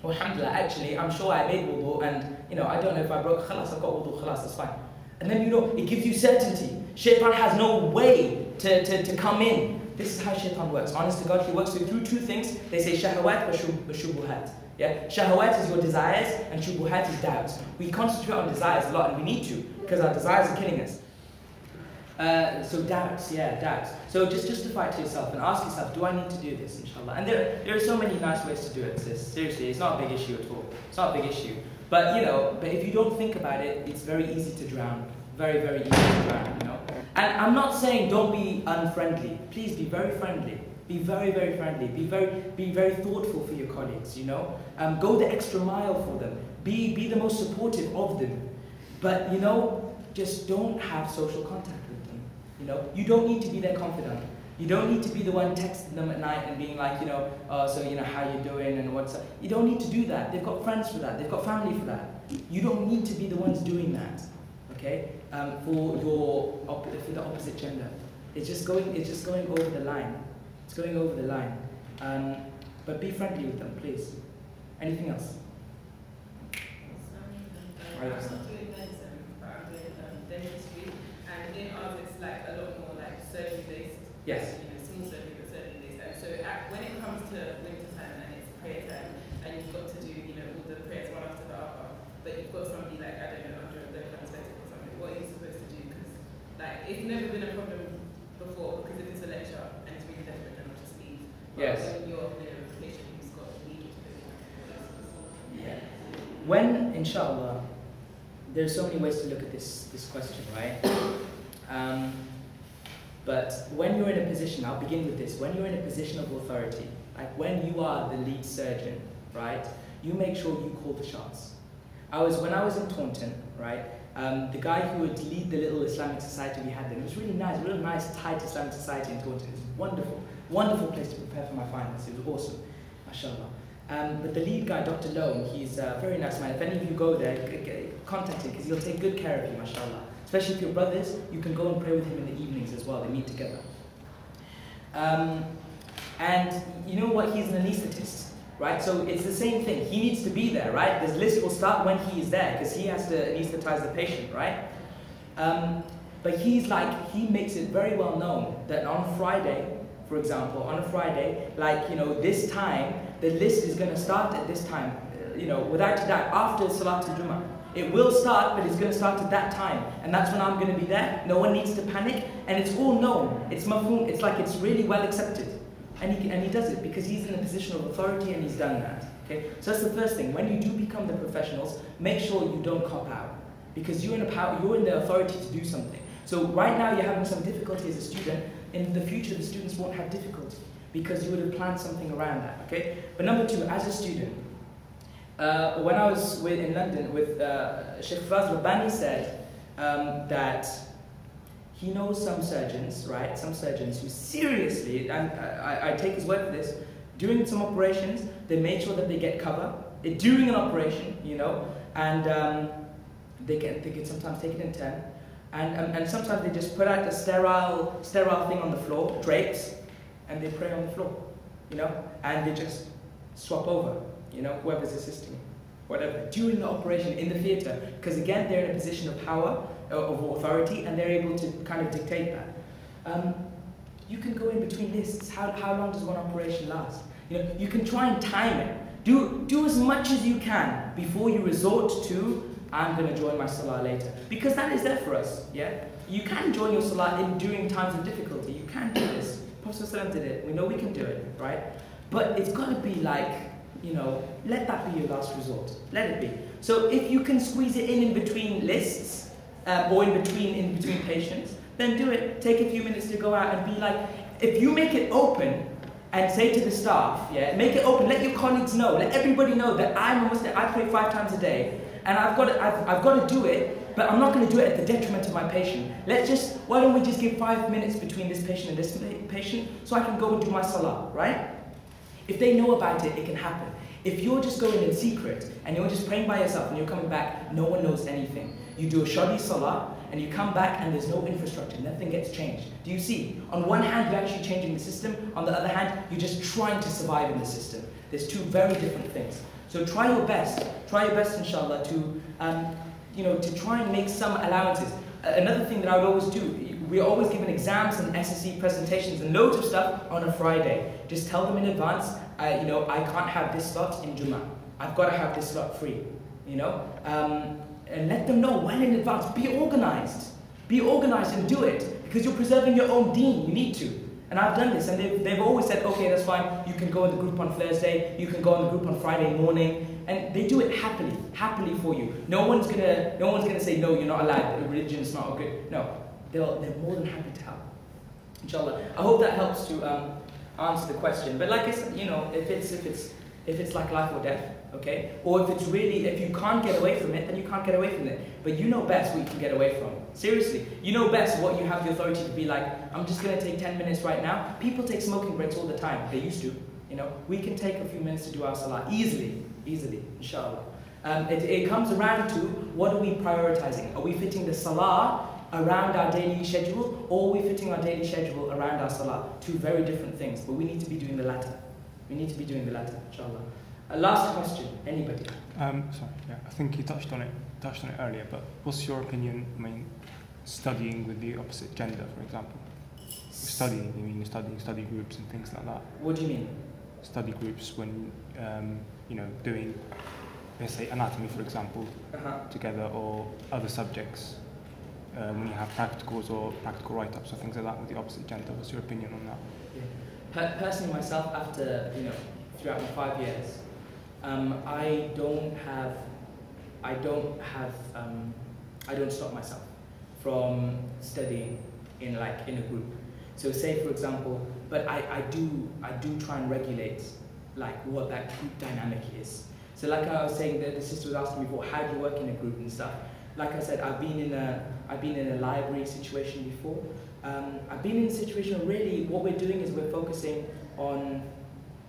oh, alhamdulillah, actually, I'm sure I made wudu and, I don't know if I broke, khalas, I've got wudu, khalas, that's fine. And then, it gives you certainty. Shaitan has no way to come in. This is how shaitan works. Honest to God, he works through two things. They say shahawat wa shubuhat. Yeah? Shahawat is your desires and shubuhat is doubts. We concentrate on desires a lot and we need to because our desires are killing us. So doubts. So just justify it to yourself and ask yourself, do I need to do this, inshallah? And there are so many nice ways to do it, sis. Seriously, it's not a big issue at all. It's not a big issue. But but if you don't think about it, it's very easy to drown. Very, very easy to drown, And I'm not saying don't be unfriendly. Please be very friendly. Be very, very friendly. Be very thoughtful for your colleagues, Go the extra mile for them. Be the most supportive of them. But, just don't have social contact with them. You don't need to be their confidant. You don't need to be the one texting them at night and being like, how you doing and what's up. You don't need to do that. They've got friends for that. They've got family for that. You don't need to be the ones doing that. Okay, for the opposite gender, it's just going over the line. It's going over the line. But be friendly with them, please. Anything else? Dentistry, and in ours it's like a lot more like surgery based. Yes. Small surgery but surgery based. And so when it comes to winter time and it's prayer time, and you've got to do all the prayers one after the other, but you've got somebody like under the anesthetic or something. What are you supposed to do? Because it's never been a problem before because if it's a lecture and it's really desperate, then I'll just leave. But when you're a patient who's got need to do it. When, inshallah, there's so many ways to look at this question, right? But when you're in a position, I'll begin with this, when you're in a position of authority, like when you are the lead surgeon, right, you make sure you call the shots. When I was in Taunton, right, the guy who would lead the little Islamic society we had there, it was really nice, real nice, tight Islamic society in Taunton. It was wonderful, wonderful place to prepare for my finals. It was awesome, mashallah. But the lead guy, Dr. Loam, he's a very nice man. If any of you go there, contact him because he'll take good care of you, mashallah. Especially if you're brothers, you can go and pray with him in the evenings as well. They meet together. And you know what? He's an anesthetist, right? So it's the same thing. He needs to be there, right? This list will start when he is there because he has to anesthetize the patient, right? But he makes it very well known that on Friday, for example, on a Friday, this time, the list is going to start at this time, without a doubt, after Salatul Jummah. It will start, but it's going to start at that time. And that's when I'm going to be there. No one needs to panic. And it's all known. It's mafhum. It's really well accepted. And he does it because he's in a position of authority and he's done that. Okay? So that's the first thing. When you do become the professionals, make sure you don't cop out. Because you're in the authority to do something. So right now you're having some difficulty as a student. In the future, the students won't have difficulty because you would have planned something around that. Okay? But number two, as a student, when I was in London with Sheikh Faz Rabbani said that he knows some surgeons, right? Some surgeons who seriously, and I take his word for this, during some operations, they make sure that they get cover, during an operation, you know, and they can sometimes take it in turn, and sometimes they just put out a sterile thing on the floor, drapes, and they pray on the floor, you know, and they just swap over, you know, whoever's assisting, whatever, during the operation in the theatre, because again, they're in a position of power, of authority, and they're able to kind of dictate that. You can go in between lists. How long does one operation last? You know, you can try and time it. Do as much as you can before you resort to, I'm going to join my salah later. Because that is there for us, yeah? You can join your salah during times of difficulty. You can do this. Prophet ﷺ did it. We know we can do it, right? But it's got to be like, you know, let that be your last resort. Let it be. So if you can squeeze it in between lists, or in between patients, then do it. Take a few minutes to go out and be like, if you make it open and say to the staff, yeah, make it open, let your colleagues know, let everybody know that I'm a Muslim, I pray 5 times a day, and I've got to do it, but I'm not going to do it at the detriment of my patient. Why don't we just give 5 minutes between this patient and this patient so I can go and do my salah, right? If they know about it, it can happen. If you're just going in secret and you're just praying by yourself and you're coming back, no one knows anything. You do a shoddy salah and you come back and there's no infrastructure, nothing gets changed. Do you see? On one hand, you're actually changing the system. On the other hand, you're just trying to survive in the system. There's two very different things. So try your best inshallah, to, you know, to try and make some allowances. Another thing that I would always do, we're always given exams and SSE presentations and loads of stuff on a Friday. Just tell them in advance, you know, I can't have this slot in Jummah. I've got to have this slot free, you know. And let them know well in advance. Be organized. Be organized and do it. Because you're preserving your own deen. You need to. And I've done this. And they've always said, okay, that's fine. You can go in the group on Thursday. You can go in the group on Friday morning. And they do it happily for you. No one's gonna say, no, you're not allowed. Religion's not good. No. They're more than happy to help. Inshallah. I hope that helps to answer the question. But like I said, you know, if it's like life or death, okay? Or if you can't get away from it, then you can't get away from it. But you know best what you can get away from. Seriously, you know best what you have the authority to be like, I'm just going to take 10 minutes right now. People take smoking breaks all the time. They used to, you know. We can take a few minutes to do our salah easily, inshallah. It comes around to, what are we prioritizing? Are we fitting the salah around our daily schedule, or are we fitting our daily schedule around our salah? Two very different things, but we need to be doing the latter. We need to be doing the latter, inshallah. Last question, anybody? Sorry, yeah, I think you touched on it earlier, but what's your opinion, I mean, studying with the opposite gender, for example? Studying, you mean you're studying study groups and things like that? What do you mean? Study groups when, you know, doing, let's say, anatomy, for example, together, or other subjects, when you have practicals or practical write-ups or things like that with the opposite gender. What's your opinion on that? Yeah. Personally, myself, after, you know, throughout my 5 years, I don't stop myself from studying in a group. So say, for example, but I do try and regulate like what that group dynamic is. So like I was saying, the sister was asking me before, how do you work in a group and stuff? Like I said, I've been in a library situation before. I've been in a situation where really what we're doing is we're focusing on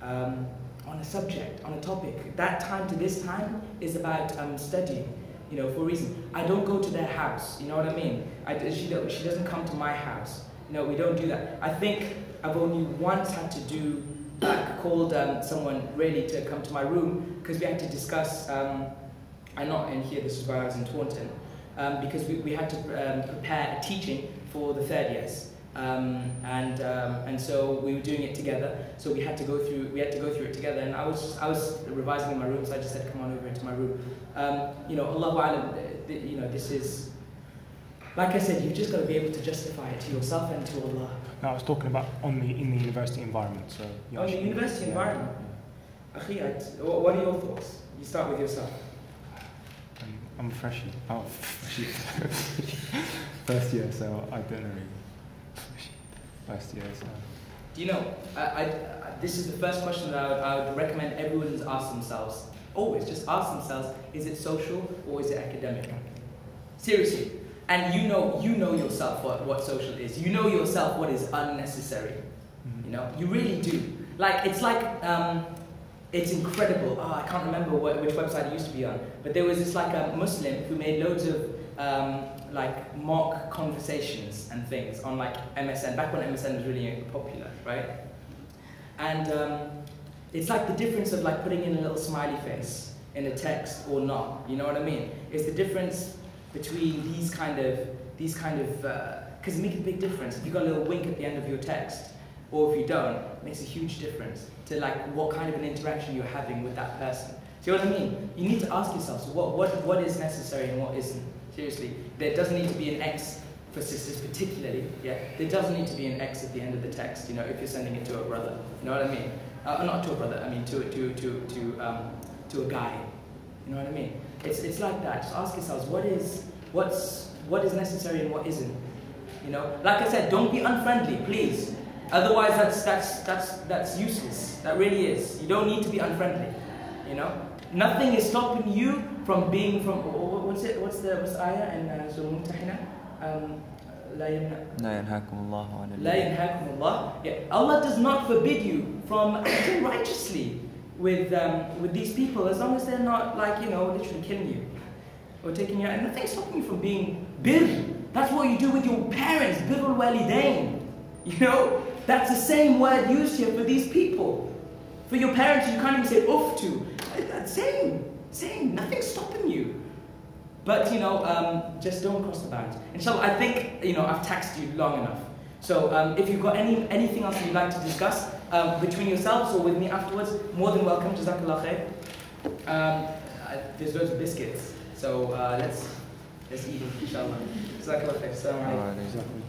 a subject, on a topic. That time to this time is about studying, you know, for a reason. I don't go to their house, you know what I mean? She doesn't come to my house. You know, we don't do that. I think I've only once had to do, called someone really to come to my room because we had to discuss, I'm not in here, this is where I was in Taunton, because we had to prepare a teaching for the 3rd years. And so we were doing it together. So we had to go through it together. And I was revising in my room, so I just said, "Come on over into my room." You know, Allahu A'lam, you know, this is, like I said, you've just got to be able to justify it to yourself and to Allah. No, I was talking about in the university environment. So in the university environment. Akhi, what are your thoughts? You start with yourself. I'm a freshie. Oh, freshie. First year, so I don't know. First year, so. Do you know, this is the first question that I would recommend everyone ask themselves. Always, just ask themselves, is it social or is it academic? Seriously. And you know yourself what social is. You know yourself what is unnecessary. You know, you really do. Like, it's like It's incredible. Oh, I can't remember which website it used to be on, but there was this like a Muslim who made loads of like mock conversations and things on like MSN, back when MSN was really popular, right? And it's like the difference of like putting in a little smiley face in a text or not, you know what I mean? It's the difference between these kind of, because it makes a big difference. If you've got a little wink at the end of your text, or if you don't, it makes a huge difference to like what kind of an interaction you're having with that person. See what I mean? You need to ask yourself, so what is necessary and what isn't? Seriously, there doesn't need to be an X for sisters particularly, yeah? There doesn't need to be an X at the end of the text, you know, if you're sending it to a brother, you know what I mean? Not to a brother, I mean to a guy, you know what I mean? It's like that. Just ask yourselves, what is necessary and what isn't? You know, like I said, don't be unfriendly, please. Otherwise, that's useless. That really is. You don't need to be unfriendly. You know, nothing is stopping you from being from. What's the ayah in Surah Mumtahina? لا ينهاكم الله. Yeah, Allah does not forbid you from acting righteously with these people, as long as they're not like, you know, literally killing you or taking you out. And nothing's stopping you from being bir. That's what you do with your parents, birrul walidain. You know, that's the same word used here for these people. For your parents, you can't even say uff to. Same. Nothing's stopping you. But, you know, just don't cross the bounds. Inshallah, I think, you know, I've taxed you long enough. So if you've got anything else you'd like to discuss between yourselves or with me afterwards, more than welcome. Jazakallah khair. There's loads of biscuits. So let's eat it, inshallah. Jazakallah khair. Assalamu alaikum.